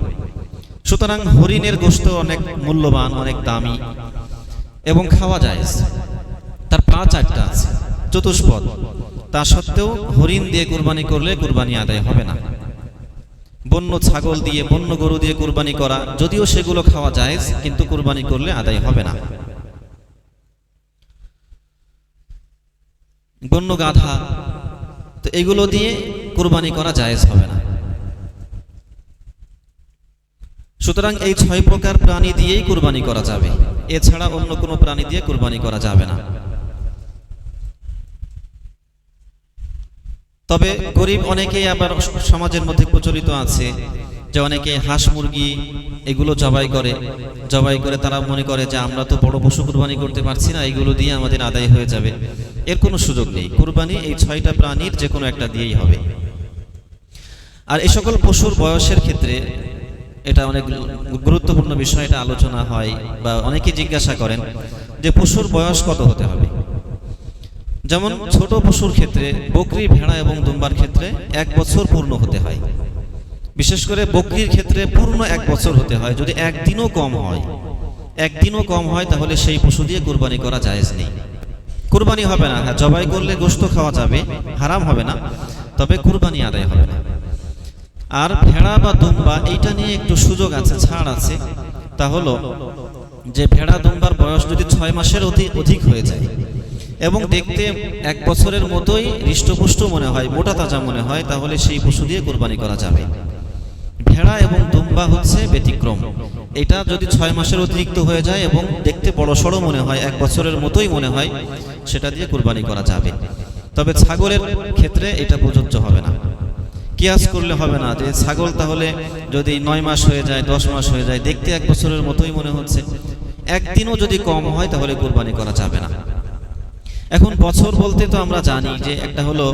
A: সুতরাং হরিণের গোশত অনেক মূল্যবান, অনেক দামি এবং খাওয়া যায়, তার পা 4টা আছে, চতুষ্পদ। তা সত্ত্বেও হরিণ দিয়ে কুরবানি করলে কুরবানি আদায় হবে না। বন্য ছাগল দিয়ে, বন্য গরু দিয়ে কুরবানি করা, যদিও সেগুলো খাওয়া যায়, কিন্তু কুরবানি করলে আদায় হবে না। বন্য গাধা, তো এগুলো দিয়ে কুরবানি করা জায়েজ হবে না। সুতরাং এই 6 প্রকার প্রাণী দিয়েই কুরবানি করা যাবে, এছাড়া অন্য কোনো প্রাণী দিয়ে কুরবানি করা যাবে না। তবে গরিব অনেকেই আবার সমাজের মধ্যে প্রচলিত আছে যে অনেকে হাঁস মুরগি এগুলো জবাই করে তারা মনে করে যে আমরা তো বড় পশু কুরবানি করতে পারছি না, এগুলো দিয়ে আমাদের আদায় হয়ে যাবে। এর কোনো সুযোগ নেই। কুরবানি এই 6টা প্রাণীর যে কোনো একটা দিয়েই হবে। আর এই সকল পশুর বয়সের ক্ষেত্রে এটা অনেক গুরুত্বপূর্ণ বিষয়, এটা আলোচনা হয় বা অনেকে জিজ্ঞাসা করেন যে পশুর বয়স কত হতে হবে। যেমন ছোট পশুর ক্ষেত্রে বকরি, ভেড়া এবং দুম্বার ক্ষেত্রে 1 বছর পূর্ণ হতে হয়। বিশেষ করে বকরির ক্ষেত্রে পূর্ণ 1 বছর হতে হয়। যদি একদিনও কম হয় তাহলে সেই পশু দিয়ে কুরবানি করা জায়েজ নেই, কুরবানি হবে না। হ্যাঁ, জবাই করলে গোশত খাওয়া যাবে, হারাম হবে না, তবে কুরবানি আদায় হবে না। আর ভেড়া বা দুম্বা, এইটা নিয়ে একটু সুযোগ আছে, ছাড় আছে। তা হলো যে ভেড়া দুম্বার বয়স যদি 6 মাসের অধিক হয়ে যায় এবং দেখতে 1 বছরের মতোই হৃষ্টপুষ্ট মনে হয়, মোটা তাজা মনে হয়, তাহলে সেই পশু দিয়ে কুরবানি করা যাবে। ভেড়া এবং দুম্বা হচ্ছে ব্যতিক্রম। এটা যদি 6 মাসের অতিরিক্ত হয়ে যায় এবং দেখতে বড় সড়ো মনে হয়, 1 বছরের মতোই মনে হয়, সেটা দিয়ে কুরবানি করা যাবে। তবে ছাগলের ক্ষেত্রে এটা প্রযোজ্য হবে না। কিয়াস করলে হবে না যে ছাগল তাহলে যদি 9 মাস হয়ে যায়, 10 মাস হয়ে যায়, দেখতে 1 বছরের মতোই মনে হচ্ছে, একদিনও যদি কম হয় তাহলে কুরবানি করা যাবে না। এখন বছর বলতে তো আমরা জানি যে একটা হলো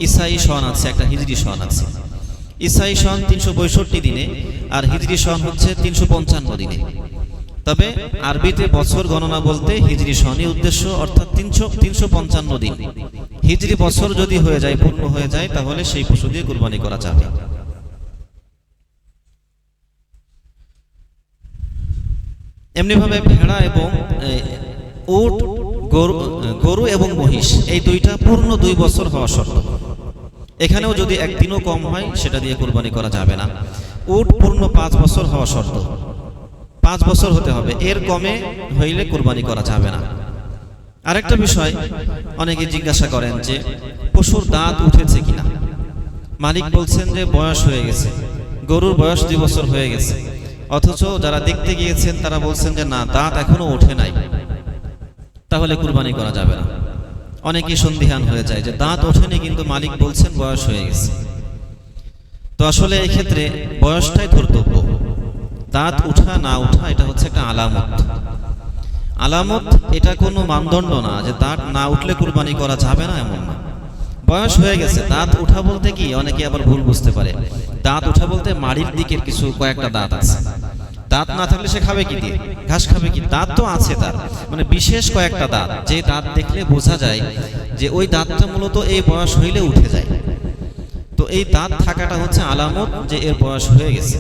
A: ঈসাই সন আছে, একটা হিজরি সন আছে। ঈসাই সন 365 দিনে আর হিজরি সন হচ্ছে 355 দিনে। তবে আরবিতে বছর গণনা বলতে হিজরি সনই উদ্দেশ্য, অর্থাৎ 355 দিন। হিজরি বছর যদি হয়ে যায়, পূর্ণ হয়ে যায়, তাহলে সেই পশু দিয়ে কুরবানি করা যাবে। এমনিভাবে ভেড়া এবং উট, গরু এবং মহিষ, এই দুইটা পূর্ণ 2 বছর হওয়া শর্ত। এখানেও যদি একদিনও কম হয় সেটা দিয়ে কুরবানি করা যাবে না। উট পূর্ণ 5 বছর হওয়া শর্ত, 5 বছর হতে হবে, এর কমে হইলে কুরবানি করা যাবে না। আরেকটা বিষয় অনেকে জিজ্ঞাসা করেন যে পশুর দাঁত উঠেছে কিনা। মালিক বলছেন যে বয়স হয়ে গেছে, গরুর বয়স 2 বছর হয়ে গেছে, অথচ যারা দেখতে গিয়েছেন তারা বলছেন যে না, দাঁত এখনো ওঠে নাই, তাহলে কুরবানি করা যাবে না। অনেকেই সন্দিহান হয়ে যায় যে দাঁত ওঠেনি কিন্তু মালিক বলছেন বয়স হয়ে গেছে। তো আসলে এই ক্ষেত্রে বয়সটাই ধর্তব্য। দাঁত উঠা না উঠা এটা হচ্ছে একটা আলামত, এটা কোনো মানদণ্ড না যে দাঁত না উঠলে কুরবানি করা যাবে না, এমন না। বয়স হয়ে গেছে, দাঁত উঠা বলতে কি অনেকে আবার ভুল বুঝতে পারে, দাঁত উঠা বলতে মাড়ির দিকের কয়েকটা দাঁত আছে। দাঁত না থাকলে সে খাবে কি দিয়ে, ঘাস খাবে কি? দাঁত তো আছে তার, মানে বিশেষ কয়েকটা দাঁত, যে দাঁত দেখলে বোঝা যায় যে ওই দাঁতটা মূলত এই বয়স হইলে উঠে যায়। তো এই দাঁত থাকাটা হচ্ছে আলামত যে এর বয়স হয়ে গেছে।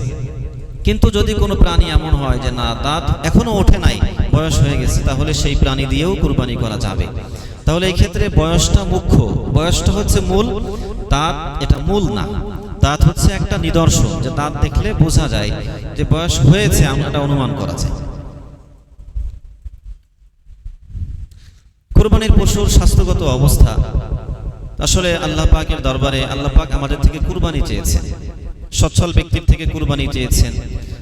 A: কিন্তু যদি কোনো প্রাণী এমন হয় যে না, দাঁত এখনো ওঠে নাই, বয়স হয়ে গেছে, তাহলে সেই প্রাণী দিয়েও কুরবানি করা যাবে। তাহলে এই ক্ষেত্রে বয়সটা মুখ্য, বয়সটা হচ্ছে মূল, দাঁত এটা মূল না। দাঁত হচ্ছে একটা নিদর্শন, যে দাঁত দেখলে বোঝা যায় যে বয়স হয়েছে, আমরা অনুমান করা যায়। কুরবানির পশুর স্বাস্থ্যগত অবস্থা, আসলে আল্লাহ পাকের দরবারে আল্লাহ পাক আমাদের থেকে কুরবানি চেয়েছেন, সচ্ছল ব্যক্তির থেকে কুরবানি চেয়েছেন।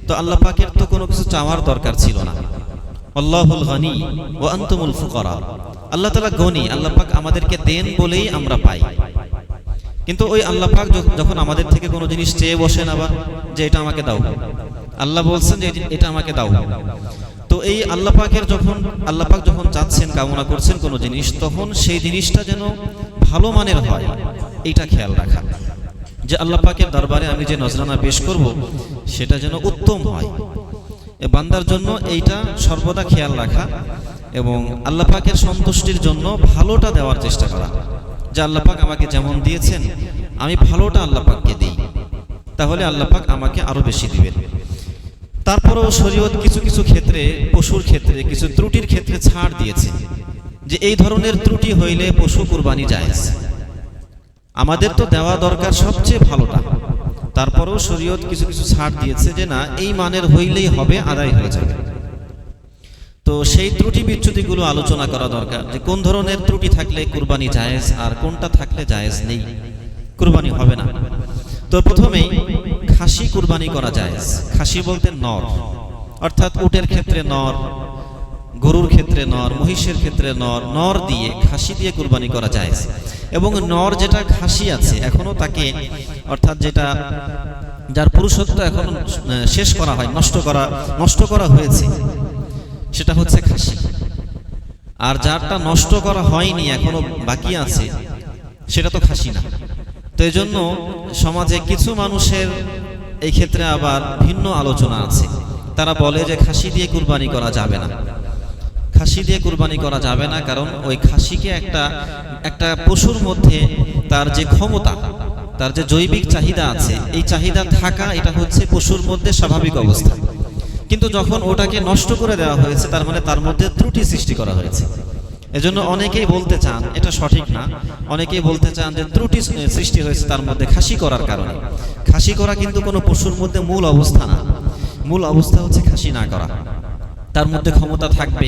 A: তো আল্লাহ পাকের তো কোনো কিছু চাওয়ার দরকার ছিল না, আল্লাহুল গনি ওয়া আনতুমুল ফুকারা, আল্লাহ তাআলা গনি, আল্লাহ পাক আমাদেরকে দেন বলেই আমরা পাই। কিন্তু ওই আল্লাহ পাক যখন আমাদের থেকে কোনো জিনিস চেয়ে বসেন আবার যে এটা আমাকে দাও, আল্লাহ বলছেন যে এটা আমাকে দাও, তো এই আল্লাহ পাক যখন চাচ্ছেন, কামনা করছেন কোনো জিনিস, তখন সেই জিনিসটা যেন ভালো মানের হয় এইটা খেয়াল রাখা, যে আল্লাহ পাকের দরবারে আমি যে নজরানা পেশ করব সেটা যেন উত্তম হয়। বান্দার জন্য এইটা সর্বদা খেয়াল রাখা এবং আল্লাহ পাকের সন্তুষ্টির জন্য ভালোটা দেওয়ার চেষ্টা করা, যে আল্লাহ পাক আমাকে যেমন দিয়েছেন আমি ভালোটা আল্লাহ পাককে দিই, তাহলে আল্লাহ পাক আমাকে আরো বেশি দিবেন। তারপরেও শরীয়ত কিছু কিছু ক্ষেত্রে, পশুর ক্ষেত্রে, কিছু ত্রুটির ক্ষেত্রে ছাড় দিয়েছে, যে এই ধরনের ত্রুটি হইলে পশু কুরবানি জায়েজ। আমাদের তো দেওয়া দরকার সবচেয়ে ভালোটা, তারপরেও শরীয়ত কিছু কিছু ছাড় দিয়েছে যে না, এই মানের হইলেই হবে, আদায় হয়ে যাবে। তো সেই ত্রুটি বিচ্যুতিগুলো আলোচনা করা দরকার, যে কোন ধরনের ত্রুটি থাকলে কুরবানি জায়েজ আর কোনটা থাকলে জায়েজ নেই, কুরবানি হবে না। তো প্রথমেই খাসি কুরবানি করা জায়েজ। খাসি বলতে নর, অর্থাৎ উটের ক্ষেত্রে নর, গরুর ক্ষেত্রে নর, মহিষের ক্ষেত্রে নর, নর দিয়ে খাসি দিয়ে কুরবানি করা জায়েজ। এবং নর যেটা খাসি আছে এখনো তাকে, অর্থাৎ যেটা যার পুরুষত্ব এখনো শেষ করা হয়, নষ্ট করা হয়েছে, সেটা হচ্ছে খাসি। আর যারটা নষ্ট করা হয়নি এখনো বাকি আছে সেটা তো খাসি না। তো এই জন্য সমাজে কিছু মানুষের এই ক্ষেত্রে আবার ভিন্ন আলোচনা আছে। তারা বলে যে খাসি দিয়ে কুরবানি করা যাবে না, খাসি দিয়ে কুরবানি করা যাবে না, কারণ ওই খাসিকে একটা পশুর মধ্যে তার যে ক্ষমতা, তার যে জৈবিক চাহিদা আছে, এই চাহিদা থাকা এটা হচ্ছে পশুর মধ্যে স্বাভাবিক অবস্থা। কিন্তু যখন ওটাকে নষ্ট করে দেওয়া হয়েছে, তার মানে তার মধ্যে ত্রুটি সৃষ্টি করা হয়েছে। এজন্য অনেকেই বলতে চান, এটা সঠিক না, অনেকেই বলতে চান যে ত্রুটি সৃষ্টি হয়েছে তার মধ্যে খাসি করার কারণে। খাসি করা কিন্তু কোনো পশুর মধ্যে মূল অবস্থা না, মূল অবস্থা হচ্ছে খাসি না করা। তার মধ্যে ক্ষমতা থাকবে,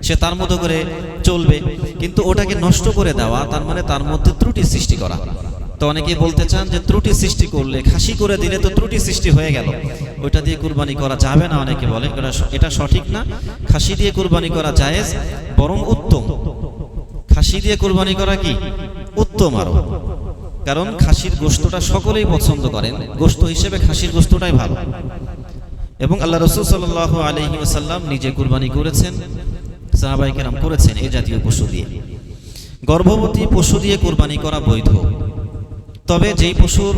A: সে তার মতো করে চলবে, কিন্তু ওটাকে নষ্ট করে দেওয়া তার মানে তার মধ্যে ত্রুটি সৃষ্টি করা। তো অনেকেই বলতে চান যে ত্রুটি সৃষ্টি করলে, খাসি করে দিলে তো ত্রুটি সৃষ্টি হয়ে গেল, ওইটা দিয়ে কুরবানি করা যাবে না। অনেকে বলে এটা সঠিক না, খাসি দিয়ে কুরবানি করা জায়েজ, বরং উত্তম। খাসি দিয়ে কুরবানি করা কি উত্তম আরো, কারণ খাসির গোশতটা সকলেই পছন্দ করেন, গোশত হিসেবে খাসির গোশতটাই ভালো। এবং আল্লাহ রাসূল সাল্লাল্লাহু আলাইহি ওয়াসাল্লাম নিজে কুরবানি করেছেন, সাহাবায়ে কেরাম করেছেন এই জাতীয় পশু দিয়ে। গর্ভবতী পশু দিয়ে কুরবানি করা বৈধ, তবে যেই পশুর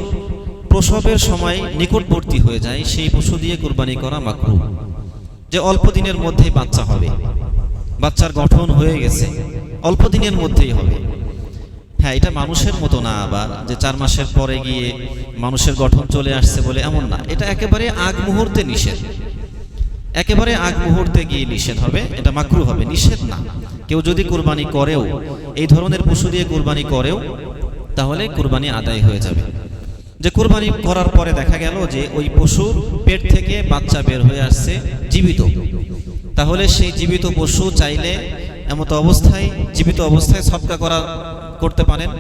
A: প্রসবের সময় নিকটবর্তী হয়ে যায় সেই পশু দিয়ে কুরবানি করা মাকরুহ। যে অল্প দিনের মধ্যেই বাচ্চা হবে, বাচ্চার গঠন হয়ে গেছে, অল্প দিনের মধ্যেই হবে। হ্যাঁ, এটা মানুষের মতো না আবার যে 4 মাসের পরে গিয়ে মানুষের গঠন চলে আসছে বলে, এমন না। এটা একেবারে আগ মুহূর্তে নিষেধ, একেবারে আগ মুহূর্তে গিয়ে নিষেধ হবে, এটা মাকরুহ হবে, নিষেধ না। কেউ যদি কুরবানি করেও, এই ধরনের পশু দিয়ে কুরবানি করেও, তাহলে কুরবানি আদায় হয়ে যাবে। যে কুরবানি করার পরে দেখা গেল যে ওই পশুর পেট থেকে বাচ্চা বের হয়ে আসছে জীবিত, তাহলে সেই জীবিত পশু চাইলে জীবিত অবস্থায় সদকা করতে পারেন,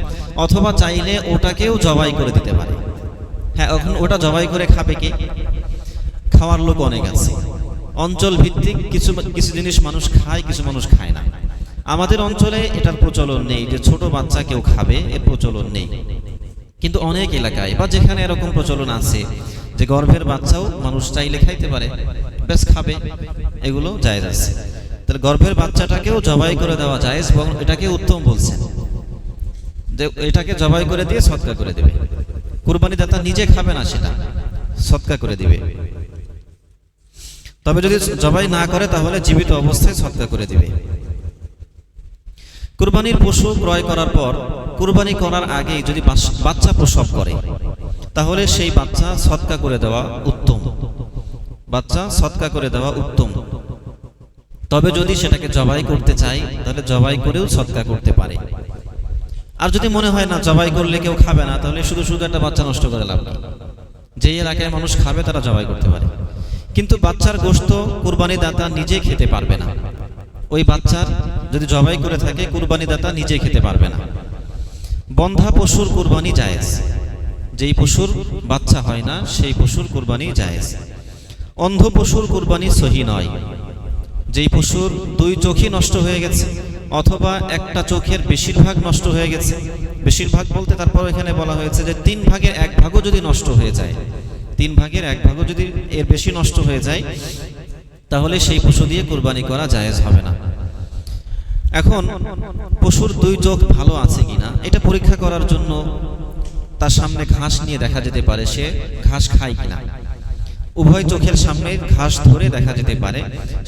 A: অথবা চাইলে ওটাকেও জবাই করে দিতে পারে। হ্যাঁ, এখন ওটা জবাই করে খাবে কে? খাওয়ার লোক অনেক আছে। অঞ্চল ভিত্তিক কিছু জিনিস মানুষ খায়, কিছু মানুষ খায় না। আমাদের অঞ্চলে এটার প্রচলন নেই যে ছোট বাচ্চা কেউ খাবে, এর প্রচলন নেই। কিন্তু অনেক এলাকায় বা যেখানে এরকম প্রচলন আছে যে গর্ভের বাচ্চাও মানুষ চাইলে খাইতে পারে, বেশ খাবে, এগুলো জায়েজ আছে। তাহলে গর্ভের বাচ্চাটাকেও জবাই করে দেওয়া জায়েজ, এবং এটাকে উত্তম বলছেন যে এটাকে জবাই করে দিয়ে সদকা করে দেবে। কুরবানি দাতা নিজে খাবে না, সেটা সদকা করে দিবে। তবে যদি জবাই না করে তাহলে জীবিত অবস্থায় সদকা করে দিবে। কুরবানির পশু ক্রয় করার পর, কুরবানি করার আগে যদি বাচ্চা প্রসব করে, তাহলে সেই বাচ্চা সদকা করে দেওয়া উত্তম, বাচ্চা সদকা করে দেওয়া উত্তম। তবে যদি সেটাকে জবাই করতে চাই তাহলে জবাই করেও সদকা করতে পারে। আর যদি মনে হয় না জবাই করলে কেউ খাবে না, তাহলে শুধু একটা বাচ্চা নষ্ট করে লাভ নেই। যেই এলাকায় মানুষ খাবে তারা জবাই করতে পারে, কিন্তু বাচ্চার গোশত কুরবানি দাতা নিজে খেতে পারবে না। ওই বাচ্চার যদি জবাই করে থাকে, কুরবানি দাতা নিজে খেতে পারবে না। বন্ধা পশুর কুরবানি জায়েজ, যেই পশুর বাচ্চা হয় না সেই পশুর কুরবানি জায়েজ। অন্ধ পশুর কুরবানি সহি নয়, যেই পশুর দুই চোখই নষ্ট হয়ে গেছে অথবা একটা চোখের বেশিরভাগ নষ্ট হয়ে গেছে, বেশিরভাগ বলতে তারপর এখানে বলা হয়েছে যে 3 ভাগের 1 ভাগও যদি নষ্ট হয়ে যায়, 3 ভাগের 1 ভাগও যদি এর বেশি নষ্ট হয়ে যায়, তাহলে সেই পশু দিয়ে কুরবানি করা জায়েজ হবে না। এখন পশুর দুই চোখ ভালো আছে কিনা এটা পরীক্ষা করার জন্য তার সামনে ঘাস নিয়ে দেখা যেতে পারে সে ঘাস খায় কিনা। উভয় চোখের সামনে ঘাস ধরে দেখা যেতে পারে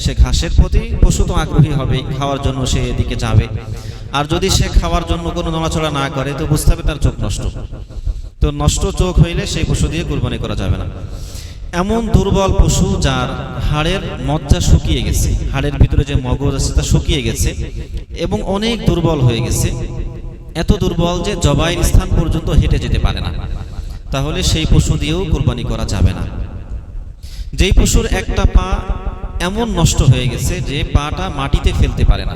A: সে ঘাসের প্রতি পশু তো আগ্রহী হবে, খাওয়ার জন্য সে এদিকে যাবে। আর যদি সে খাওয়ার জন্য কোনো নড়াচড়া না করে তো বুঝতে হবে তার চোখ নষ্ট। তো নষ্ট চোখ হইলে সেই পশু দিয়ে কুরবানি করা যাবে না। এমন দুর্বল পশু যার হাড়ের মজ্জা শুকিয়ে গেছে, হাড়ের ভিতরে যে মগজ আছে তা শুকিয়ে গেছে এবং অনেক দুর্বল হয়ে গেছে, এত দুর্বল যে জবাইয়ের স্থান পর্যন্ত হেঁটে যেতে পারে না, তাহলে সেই পশু দিয়েও কুরবানি করা যাবে না। যেই পশুর একটা পা এমন নষ্ট হয়ে গেছে যে পাটা মাটিতে ফেলতে পারে না,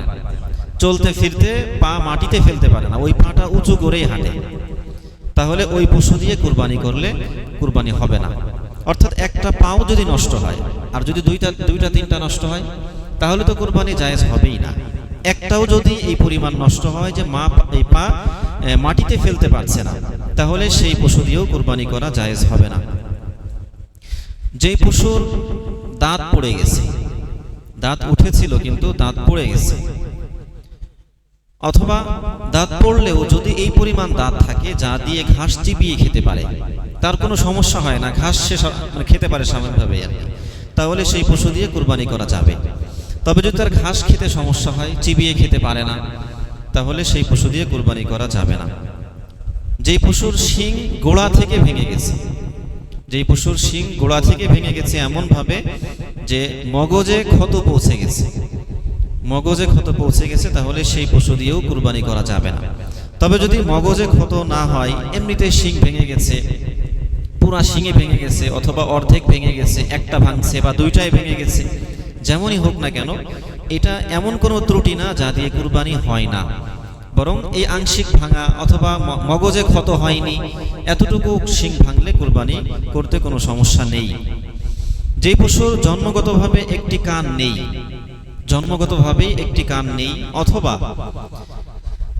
A: চলতে ফিরতে পা মাটিতে ফেলতে পারে না, ওই পাটা উঁচু করেই হাঁটে, তাহলে ওই পশু দিয়ে কুরবানি করলে কুরবানি হবে না। অর্থাৎ একটা পাও যদি নষ্ট হয় আর যদি দুইটা তিনটা নষ্ট হয় তাহলে তো কুরবানি জায়েজ হবেই না। একটাও যদি এই পরিমাণ নষ্ট হয় যে এই পা মাটিতে ফেলতে পারছে না, তাহলে সেই পশু দিয়েও কুরবানি করা জায়েজ হবে না। যেই পশুর দাঁত পড়ে গেছে, দাঁত উঠেছিল কিন্তু দাঁত পড়ে গেছে, অথবা দাঁত পড়লেও যদি এই পরিমাণ দাঁত থাকে যা দিয়ে ঘাস চিবিয়ে খেতে পারে, তার কোনো সমস্যা হয় না, ঘাস সে খেতে পারে স্বাভাবিকভাবে আর কি, তাহলে সেই পশু দিয়ে কুরবানি করা যাবে। তবে যদি তার ঘাস খেতে সমস্যা হয়, চিবিয়ে খেতে পারে না, তাহলে সেই পশু দিয়ে কুরবানি করা যাবে না। যেই পশুর শিং গোড়া থেকে ভেঙে গেছে, যেই পশুর শিং গোড়া থেকে ভেঙে গেছে এমনভাবে যে মগজে ক্ষত পৌঁছে গেছে, মগজে ক্ষত পৌঁছে গেছে, তাহলে সেই পশু দিয়েও কুরবানি করা যাবে না। তবে যদি মগজে ক্ষত না হয়, এমনিতে শিং ভেঙে গেছে, পুরা শিঙে ভেঙে গেছে অথবা অর্ধেক ভেঙে গেছে, একটা ভাঙছে বা দুইটাই ভেঙে গেছে, যেমনই হোক না কেন এটা এমন কোনো ত্রুটি না যা দিয়ে কুরবানি হয় না, বরং এই আংশিক ভাঙা অথবা মগজে ক্ষত হয়নি এতটুকু শিং ভাঙলে কুরবানি করতে কোনো সমস্যা নেই। যেই পশুর জন্মগতভাবে একটি কান নেই, জন্মগতভাবেই একটি কান নেই অথবা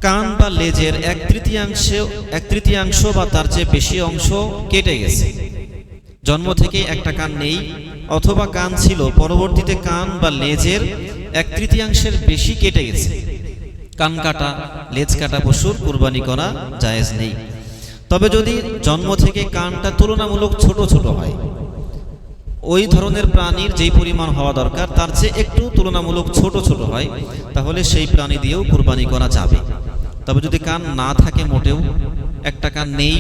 A: কান বা লেজের 1/3 বা তার চেয়ে বেশি অংশ কেটে গেছে, জন্ম থেকেই একটা কান নেই অথবা কান ছিল পরবর্তীতে কান বা লেজের 1/3 বেশি কেটে গেছে, কান কাটা লেজ কাটা পশুর কুরবানি করা জায়েজ নেই। তবে যদি জন্ম থেকে কানটা তুলনামূলক ছোট ছোট হয়, ওই ধরনের প্রাণীর যেই পরিমাণ হওয়া দরকার তার চেয়ে একটু তুলনামূলক ছোট ছোট হয়, তাহলে সেই প্রাণী দিয়েও কুরবানি করা যাবে। তবে যদি কান না থাকে, মোটেও একটা কান নেই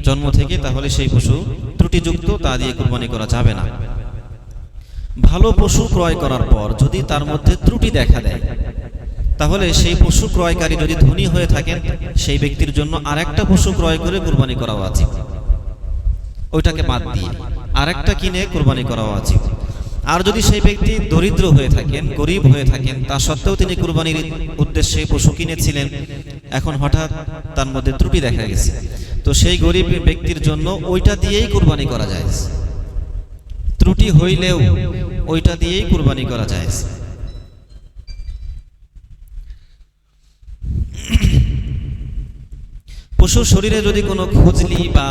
A: জন্ম থেকে, তাহলে সেই পশু ত্রুটিযুক্ত, তা দিয়ে কুরবানি করা যাবে না। ভালো পশু ক্রয় করার পর যদি তার মধ্যে ত্রুটি দেখা দেয়, তাহলে সেই পশু ক্রয়কারী যদি ধনী হয়ে থাকেন, সেই ব্যক্তির জন্য আরেকটা পশু ক্রয় করে কুরবানি করা উচিত, ওইটাকে বাদ দিয়ে আরেকটা কিনে কুরবানি করা উচিত। আর যদি সেই ব্যক্তি দরিদ্র হয়ে থাকেন, গরিব হয়ে থাকেন, তা সত্ত্বেও তিনি কুরবানির উদ্দেশ্যে পশু কিনেছিলেন, এখন হঠাৎ তার মধ্যে ত্রুটি দেখা গেছে, তো সেই গরিব ব্যক্তির জন্য ওইটা দিয়েই কুরবানি করা যায়, ত্রুটি হইলেও ওইটা দিয়েই কুরবানি করা যায়। পশুর শরীরে যদি কোনো খুজলি বা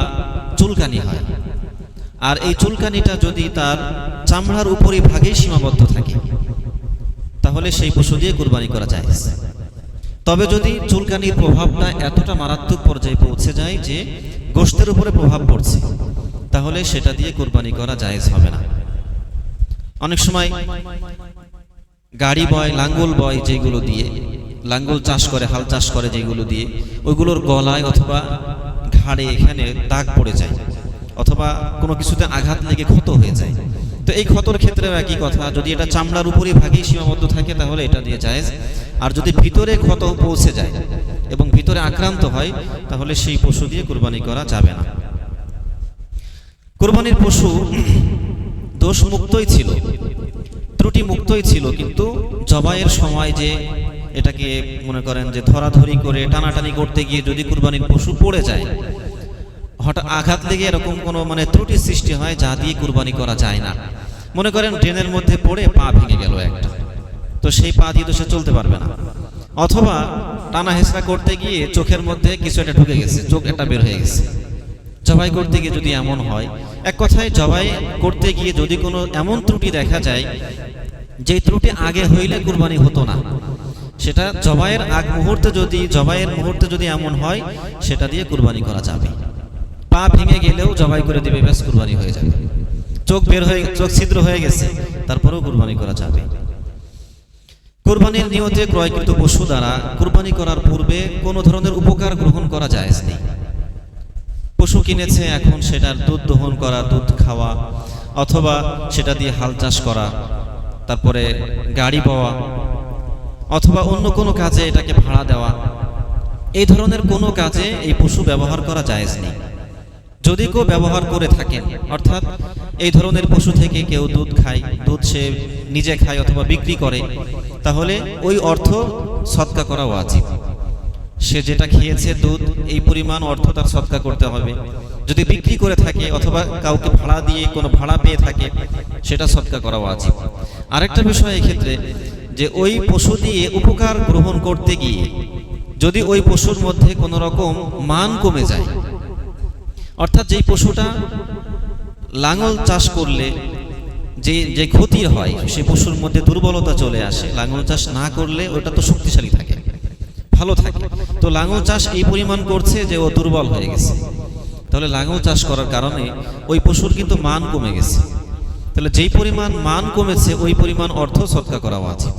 A: চুলকানি হয়, আর এই চুলকানিটা যদি তার চামড়ার উপরি ভাগেই সীমাবদ্ধ থাকে, তাহলে সেই পশু দিয়ে কুরবানি করা যায়। তবে যদি চুলকানির প্রভাবটা এতটা মারাত্মক পর্যায়ে পৌঁছে যায় যে গোশতের উপরে প্রভাব পড়ছে, তাহলে সেটা দিয়ে কুরবানি করা জায়েজ হবে না। অনেক সময় গাড়ি বয়, লাঙ্গল বয়, যেগুলো দিয়ে লাঙ্গল চাষ করে, হাল চাষ করে যেগুলো দিয়ে, ওইগুলোর গলায় অথবা ঘাড়ে এখানে দাগ পড়ে যায় অথবা কোনো কিছুতে আঘাত লেগে ক্ষত হয়ে যায়। তো এই ক্ষতর ক্ষেত্রেও একই কথা, যদি এটা চামড়ার উপরই ভাগেই সীমাবদ্ধ থাকে তাহলে এটা দিয়ে জায়েজ, আর যদি ভিতরে ক্ষত পৌঁছে যায় এবং ভিতরে আক্রান্ত হয় তাহলে সেই পশু দিয়ে কুরবানি করা যাবে না। কুরবানির পশু দোষ মুক্তই ছিল, ত্রুটি মুক্তই ছিল, কিন্তু জবাইয়ের সময় যে এটাকে মনে করেন যে ধরাধরি করে টানাটানি করতে গিয়ে যদি কুরবানির পশু পড়ে যায়, হঠাৎ আঘাত লেগে এরকম কোনো ত্রুটির সৃষ্টি হয় যা দিয়ে কুরবানি করা যায় না। মনে করেন ড্রেনের মধ্যে পড়ে পা ভেঙে গেল একটা, তো সেই পা দিয়ে তো সে চলতে পারবে না। অথবা টানা হেঁচড়া করতে গিয়ে চোখের মধ্যে কিছু একটা ঢুকে গেছে, চোখ একটা বের হয়ে গেছে। জবাই করতে গিয়ে যদি এমন হয়, এক কথায় জবাই করতে গিয়ে যদি কোনো এমন ত্রুটি দেখা যায় যে ত্রুটি আগে হইলে কুরবানি হতো না, সেটা জবাইয়ের মুহূর্তে যদি এমন হয়, সেটা দিয়ে কুরবানি করা যাবে। পা ভেঙে গেলেও জবাই করে দিবে, ব্যাস কুরবানি হয়ে যাবে। চোখ ছিদ্র হয়ে গেছে, তারপরেও কুরবানি করা যাবে। কুরবানির নিয়তে ক্রয়কৃত পশু দ্বারা কুরবানি করার পূর্বে কোনো ধরনের উপকার গ্রহণ করা জায়েজ নেই। পশু কিনেছে, এখন সেটার দুধ দহন করা, দুধ খাওয়া, অথবা সেটা দিয়ে হাল চাষ করা, তারপরে গাড়ি পাওয়া, অথবা অন্য কোনো কাজে এটাকে ভাড়া দেওয়া, এই ধরনের কোনো কাজে এই পশু ব্যবহার করা জায়েজ নেই। যদি কেউ ব্যবহার করে থাকেন, অর্থাৎ এই ধরনের পশু থেকে কেউ দুধ খায়, দুধ সে নিজে খায় অথবা বিক্রি করে, তাহলে ওই অর্থ সদকা করা ওয়াজিব। সে যেটা খেয়েছে দুধ, এই পরিমাণ অর্থ তার সদকা করতে হবে। যদি বিক্রি করে থাকে অথবা কাউকে ভাড়া দিয়ে কোনো ভাড়া পেয়ে থাকে, সেটা সদকা করা ওয়াজিব। আরেকটা বিষয় এই ক্ষেত্রে, যে ওই পশু দিয়ে উপকার গ্রহণ করতে গিয়ে যদি ওই পশুর মধ্যে কোনো রকম মান কমে যায়, অর্থাৎ যেই পশুটা লাঙল চাষ করলে যে ক্ষতির হয়, সেই পশুর মধ্যে দুর্বলতা চলে আসে, লাঙল চাষ না করলে ওটা তো শক্তিশালী থাকে, ভালো থাকে। তো লাঙল চাষ এই পরিমাণ করছে যে ও দুর্বল হয়ে গেছে, তাহলে লাঙল চাষ করার কারণে ওই পশুর কিন্তু মান কমে গেছে। তাহলে যেই পরিমাণ মান কমেছে, ওই পরিমাণ অর্থ সদকা করা উচিত।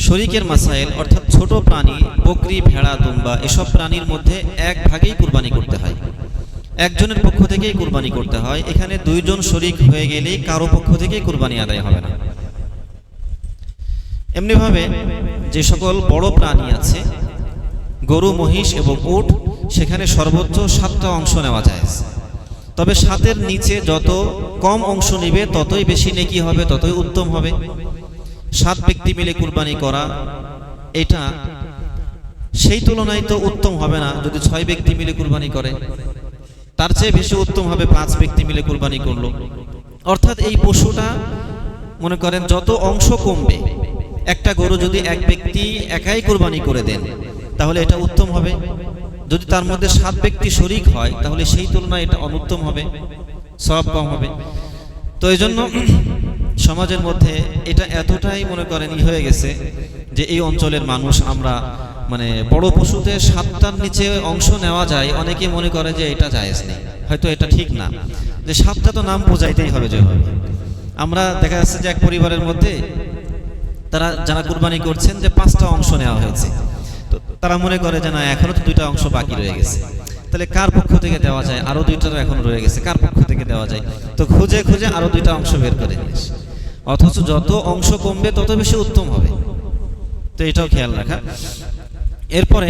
A: শরীকের মাসাইল অর্থাৎ ছোট প্রাণী, বকরি, ভেড়া, দুম্বা, এসব প্রাণীর মধ্যে এক ভাগেই কুরবানি করতে হয়, একজনের পক্ষ থেকেই কুরবানি করতে হয়। এখানে দুইজন শরীক হয়ে গেলেই কারো পক্ষ থেকেই কুরবানি আদায় হবে না। এমনিভাবে যে সকল বড় প্রাণী আছে, গরু, মহিষ এবং উট, সেখানে সর্বোচ্চ 7টা অংশ নেওয়া যায়। তবে 7-এর নিচে যত কম অংশ নিবে ততই বেশি নেকি হবে, ততই উত্তম হবে। 7 ব্যক্তি মিলে কুরবানি করা, এটা সেই তুলনায় তো উত্তম হবে না যদি 6 ব্যক্তি মিলে কুরবানি করে, তার চেয়ে বেশি উত্তম হবে 5 ব্যক্তি মিলে কুরবানি করলো। অর্থাৎ এই পশুটা মনে করেন যত অংশ কমবে, একটা গরু যদি এক ব্যক্তি একাই কুরবানি করে দেন, তাহলে এটা উত্তম হবে। যদি তার মধ্যে 7 ব্যক্তি শরীক হয়, তাহলে সেই তুলনায় এটা অনুত্তম হবে, সওয়াব কম হবে। তো এই জন্য সমাজের মধ্যে এটা এতটাই মনে করেন হয়ে গেছে যে এই অঞ্চলের মানুষ, আমরা মানে বড় পশুতে 7টার নিচে অংশ নেওয়া যায়, অনেকে মনে করে যে এটা জায়েজ নেই। হয়তো এটা ঠিক না, যে 7টা তো নাম বোঝাইতেই হবে যেভাবে। আমরা দেখা যাচ্ছে যে এক পরিবারের মধ্যে যারা কুরবানি করছেন, যে 5টা অংশ নেওয়া হয়েছে, তো তারা মনে করে যে না, এখনো তো 2টা অংশ বাকি রয়ে গেছে, তাহলে কার পক্ষ থেকে দেওয়া যায়, আরো 2টা তো এখন রয়ে গেছে, কার পক্ষ থেকে দেওয়া যায়, তো খুঁজে খুঁজে আরো 2টা অংশ বের করে নিয়ে আসে। অথচ যত অংশ কমবে তত বেশি উত্তম হবে। তো এটাও খেয়াল রাখা। এরপরে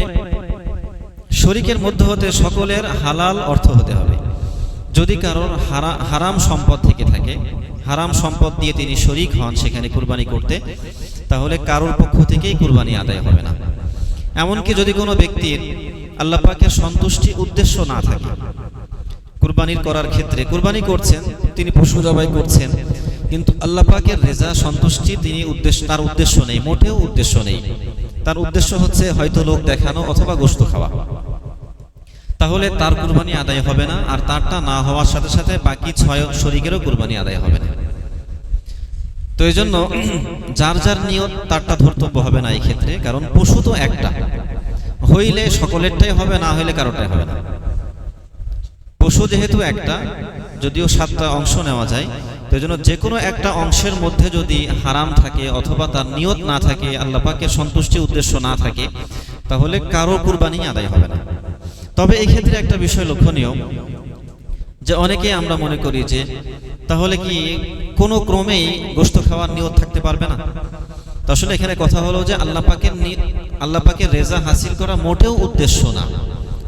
A: শরীকের মধ্য হতে সকলের হালাল অর্থ হতে হবে। যদি কারোর হারাম সম্পদ থেকে থাকে, হারাম সম্পদ দিয়ে তিনি শরীক হন সেখানে কুরবানি করতে, তাহলে কারোর পক্ষ থেকেই কুরবানি আদায় হবে না। এমনকি যদি কোনো ব্যক্তির আল্লাহ পাকের সন্তুষ্টি উদ্দেশ্য না থাকে, কুরবানির করার ক্ষেত্রে কুরবানি করছেন, তিনি পশু জবাই করছেন, কিন্তু আল্লাহ পাকের রেজা সন্তুষ্টি তার উদ্দেশ্য নেই, মোটেও উদ্দেশ্য নেই। তার উদ্দেশ্য হচ্ছে হয়তো লোক দেখানো অথবা গোশত খাওয়া, তাহলে তার কুরবানি আদায় হবে না। আর তারটা না হওয়ার সাথে সাথে বাকি 6 শরীকেরও কুরবানি আদায় হবে না। তো এই জন্য যার যার নিয়ত তারটা ধর্তব্য হবে না এই ক্ষেত্রে, কারণ পশু তো একটা, হইলে সকলেরটাই হবে, না হইলে কারোটাই হবে না। পশু যেহেতু একটা, যদিও 7টা অংশ নেওয়া যায়, তো এই জন্য যে কোনো একটা অংশের মধ্যে যদি হারাম থাকে অথবা তার নিয়ত না থাকে, আল্লাহ পাকের সন্তুষ্টি উদ্দেশ্য না থাকে, তাহলে কারো কুরবানি আদায় হবে না। তবে এই ক্ষেত্রে একটা বিষয় লক্ষণীয়, যে অনেকে আমরা মনে করি যে তাহলে কি কোনো ক্রমেই গোশত খাওয়ার নিয়ত থাকতে পারবে না। তো আসলে এখানে কথা হলো যে আল্লাহ পাকের রেজা হাসিল করা মোটেও উদ্দেশ্য না,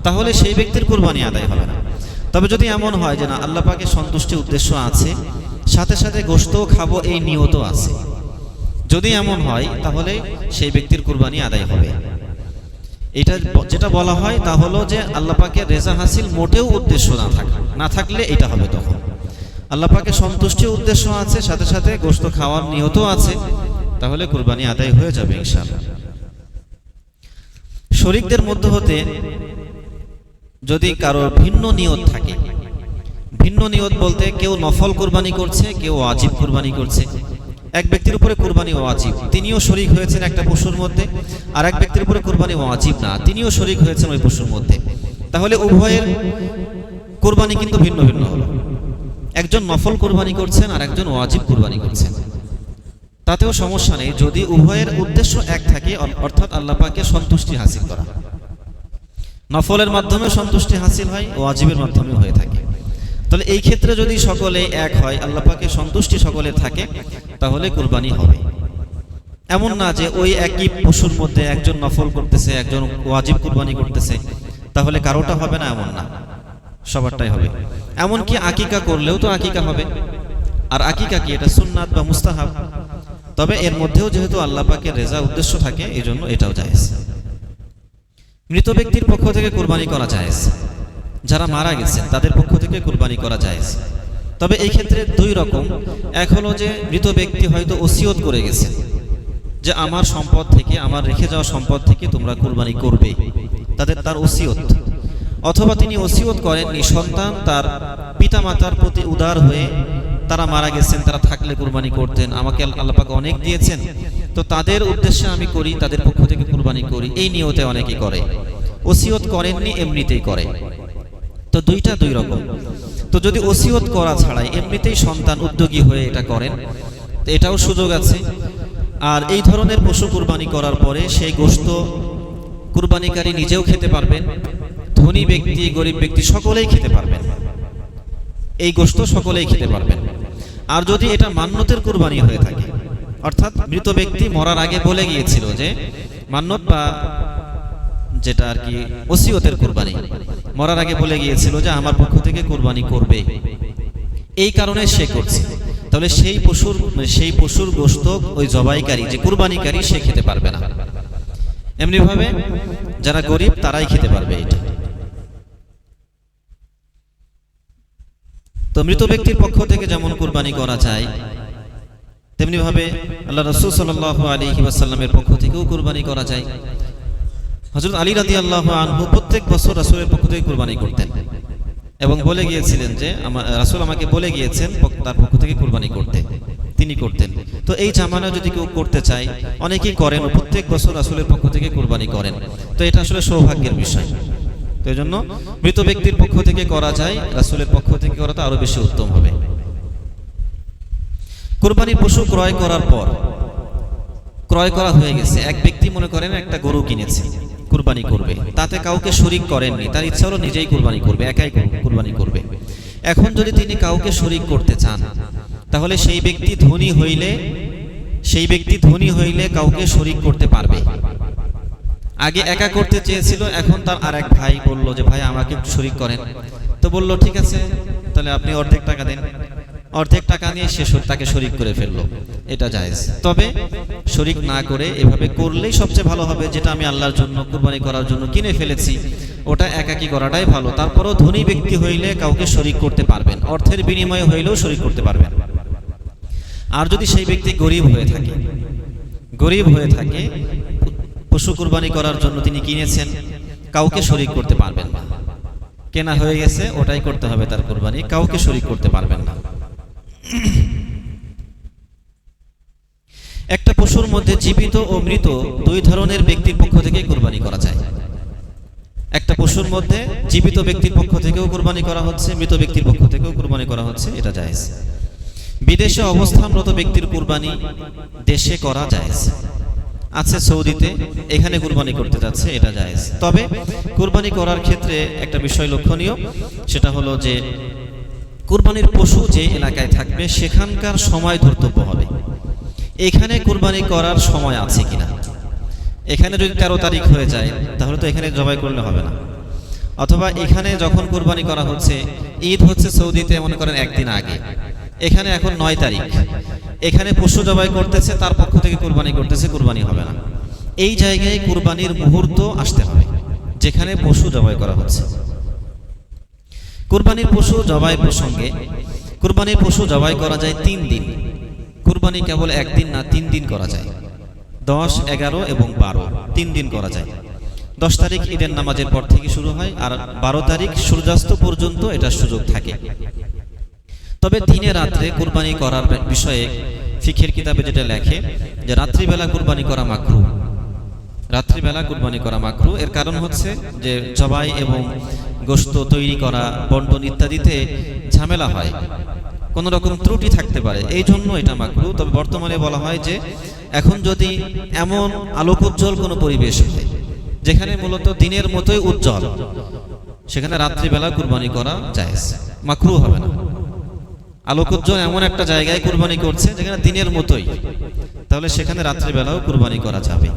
A: তাহলে সেই ব্যক্তির কুরবানি আদায় হবে না। তবে যদি এমন হয় যে না, আল্লাহ পাকের সন্তুষ্টি উদ্দেশ্য আছে, সাথে সাথে গোশতও খাবো এই নিয়তও আছে, যদি এমন হয় তাহলে সেই ব্যক্তির কুরবানি আদায় হবে। এটা যেটা বলা হয় তা হলো যে আল্লাহ পাকের রেজা হাসিল মোটেও উদ্দেশ্য না থাকলে এটা হবে তখন। আল্লাহ পাকের সন্তুষ্টির উদ্দেশ্য আছে, সাথে সাথে গোশত খাওয়ার নিয়তও আছে, তাহলে কুরবানি আদায় হয়ে যাবে ইনশাআল্লাহ। শরীকদের মধ্যে হতে যদি কারো ভিন্ন নিয়ত থাকে, ভিন্ন নিয়ত বলতে কেউ নফল কুরবানি করছে, কেউ ওয়াজিব কুরবানি করছে। এক ব্যক্তির উপরে কুরবানি ওয়াজিব, তিনিও শরীক হয়েছেন একটা পশুর মধ্যে, আর এক ব্যক্তির উপরে কুরবানি ওয়াজিব না, তিনিও শরীক হয়েছেন ওই পশুর মধ্যে, তাহলে উভয়ের কুরবানি কিন্তু ভিন্ন ভিন্ন হলো। একজন নফল কুরবানি করছেন আর একজন ওয়াজিব কুরবানি করছেন, তাতেও সমস্যা নেই যদি উভয়ের উদ্দেশ্য এক থাকে, অর্থাৎ আল্লাহ পাকের সন্তুষ্টি হাসিল করা। নফলের মাধ্যমে সন্তুষ্টি হাসিল হয়, ওয়াজিবের মাধ্যমে হয়ে থাকে। তাহলে এই ক্ষেত্রে যদি সকলে এক হয়, আল্লাহ পাকের সন্তুষ্টি সকলের থাকে, তাহলে কুরবানি হবে। এমন না যে ওই একই পশুর মধ্যে একজন নফল করতেছে, একজন ওয়াজিব কুরবানি করতেছে, তাহলে কারোটা হবে না, এমন না, সবারটাই হবে। এমনকি আকিকা করলেও তো আকিকা হবে, আর আকিকা কি, এটা সুন্নাত বা মুস্তাহাব, তবে এর মধ্যেও যেহেতু আল্লাহ পাকের রেজা উদ্দেশ্য থাকে, এই জন্য এটাও জায়েজ। মৃত ব্যক্তির পক্ষ থেকে কুরবানি করা জায়েজ, যারা মারা গেছেন তাদের পক্ষ থেকে কুরবানি করা জায়েজ। তবে এই ক্ষেত্রে দুই রকম। এক হলো যে মৃত ব্যক্তি হয়তো ওসিয়ত করে গেছে যে আমার সম্পদ থেকে, আমার রেখে যাওয়া সম্পদ থেকে তোমরা কুরবানি করবে, তার ওসিয়ত। অথবা তিনি ওসিয়ত করেননি, সন্তান তার পিতামাতার প্রতি উদার হয়ে তারা মারা গেছেন, তারা থাকলে কুরবানি করতেন, আমাকে আল্লাহ পাক অনেক দিয়েছেন, তো তাদের উদ্দেশ্যে আমি করি, তাদের পক্ষ থেকে কুরবানি করি, এই নিয়তে অনেকে করে। ওসিয়ত করেননি, এমনিতেই করে। তো দুইটা দুই রকম। তো যদি ওসিয়ত করা ছাড়াই এমনিতেই সন্তান উদ্যোগী হয়ে এটা করেন, তো এটাও সুযোগ আছে। আর এই ধরনের পশু কুরবানি করার পরে সেই গোশত কুরবানিকারী নিজেও খেতে পারবেন, ধনী ব্যক্তি গরিব ব্যক্তি সকলেই খেতে পারবেন, এই গোশত সকলেই খেতে পারবেন। আর যদি এটা মান্যতের কুরবানি হয়ে থাকে, অর্থাৎ মৃত ব্যক্তি মরার আগে বলে গিয়েছিল যে মান্যত বা যেটা আর কি ওসিয়তের কুরবানি, মরার আগে বলে গিয়েছিল যে আমার পক্ষ থেকে কুরবানি করবে, এই কারণে সে করছে, তাহলে সেই পশুর গোশত ওই জবাইকারী যে কুরবানিকারী সে খেতে পারবে না। এমনি ভাবে যারা গরিব তারাই খেতে পারবে এটা। তো মৃত ব্যক্তির পক্ষ থেকে যেমন কুরবানি করা যায়, তেমনি ভাবে আল্লাহ রাসূল সাল্লাল্লাহু আলাইহি ওয়াসাল্লামের পক্ষ থেকেও কুরবানি করা যায়। হযরত আলী রাদিয়াল্লাহু আনহু প্রত্যেক বছর রাসূলের পক্ষ থেকে কুরবানি করতেন এবং বলে গিয়েছিলেন যে রাসূল আমাকে বলে গিয়েছেন তার পক্ষ থেকে কুরবানি করতে, তিনি করতেন। তো এই জামানা যদি কেউ করতে চায়, অনেকেই করেন, প্রত্যেক বছর রাসূলের পক্ষ থেকে কুরবানি করেন, তো এটা আসলে সৌভাগ্যের বিষয়। তো এই জন্য মৃত ব্যক্তির পক্ষ থেকে করা যায়, রাসূলের পক্ষ থেকে করা তো আরো বেশি উত্তম হবে। কুরবানির পশু ক্রয় করার পর, ক্রয় করা হয়ে গেছে, এক ব্যক্তি মনে করেন একটা গরু কিনেছে, কুরবানি করবে, তাতে কাউকে শরীক করেননি, তার ইচ্ছা হলো নিজেই কুরবানি করবে, একাই কুরবানি করবে। এখন যদি তিনি কাউকে শরীক করতে চান, তাহলে সেই ব্যক্তি ধনী হইলে কাউকে শরীক করতে পারবে। আগে একা করতে চেয়েছিল, এখন তার আরেক ভাই বলল যে ভাই আমাকে শরীক করেন, তো বলল ঠিক আছে, তাহলে আপনি অর্ধেক টাকা দেন, অর্ধেক টাকা নিয়ে সে তাকে শরীক করে ফেললো, এটা জায়েজ। তবে শরীক না করে এভাবে করলেই সবচেয়ে ভালো হবে, যেটা আমি আল্লাহর জন্য কুরবানি করার জন্য কিনে ফেলেছি ওটা একাকী করাটাই ভালো। তারপরও ধনী ব্যক্তি হইলে কাউকে শরীক করতে পারবেন, অর্থের বিনিময়ে হইলেও শরীক করতে পারবেন। আর যদি সেই ব্যক্তি গরিব হয়ে থাকে, পশু কুরবানি করার জন্য তিনি কিনেছেন, কাউকে শরীক করতে পারবেন না, কেনা হয়ে গেছে ওটাই করতে হবে তার কুরবানি, কাউকে শরীক করতে পারবেন না। একটা পশুর মধ্যে জীবিত ও মৃত দুই ধরনের ব্যক্তির পক্ষ থেকে কুরবানি করা যায়। একটা পশুর মধ্যে জীবিত ব্যক্তির পক্ষ থেকেও কুরবানি করা হচ্ছে, মৃত ব্যক্তির পক্ষ থেকেও কুরবানি করা হচ্ছে, এটা জায়েজ। বিদেশে অবস্থানরত ব্যক্তির কুরবানি দেশে করা জায়েজ। আছে সৌদিতে, এখানে কুরবানি করতে যাচ্ছে, এটা জায়েজ। তবে কুরবানি করার ক্ষেত্রে একটা বিষয় লক্ষণীয়, সেটা হলো যে কুরবানির পশু যে এলাকায় থাকবে সেখানকার সময় ধর্তব্য হবে। এখানে কুরবানি করার সময় আছে কিনা, এখানে যদি 13 তারিখ হয়ে যায় তাহলে তো এখানে জবাই করলে হবে না। অথবা এখানে যখন কুরবানি করা হচ্ছে, ঈদ হচ্ছে সৌদিতে মনে করেন একদিন আগে, এখানে এখন 9 তারিখ, এখানে পশু জবাই করতেছে, তার পক্ষ থেকে কুরবানি করতেছে, কুরবানি হবে না। এই জায়গায় কুরবানির মুহূর্ত আসতে হবে যেখানে পশু জবাই করা হচ্ছে। কুরবানির পশু জবাই প্রসঙ্গে কুরবানির পশু জবাই করা যায় 3 দিন। কুরবানি কেবল একদিন না, 3 দিন করা যায়। 10, 11 এবং 12 3 দিন করা যায়। 10 তারিখ ঈদের নামাজের পর থেকে শুরু হয়, আর 12 তারিখ সূর্যাস্ত পর্যন্ত এটার সুযোগ থাকে। তবে দিনে রাত্রে কুরবানি করার বিষয়ে ফিকহের কিতাবে যেটা লেখে যে রাত্রিবেলা কুরবানি করা মাকরুহ। রাত্রিবেলা কুরবানি করা মাকরুহ। এর কারণ হচ্ছে যে জবাই এবং গোশত তৈরি করা, বন্টন ইত্যাদিতে ঝামেলা হয়, কোনো রকম ত্রুটি থাকতে পারে, এই জন্য এটা মাকরুহ। তবে বর্তমানে বলা হয় যে এখন যদি এমন আলোকোজ্জ্বল কোনো পরিবেশ হয় যেখানে মূলত দিনের মতোই উজ্জ্বল, সেখানে রাত্রিবেলা কুরবানি করা জায়েজ, মাকরুহ হবে না। আলোকোজ্জ্বল এমন একটা জায়গায় কুরবানি করছে যেখানে দিনের মতোই, তাহলে সেখানে রাত্রিবেলাও কুরবানি করা যাবে।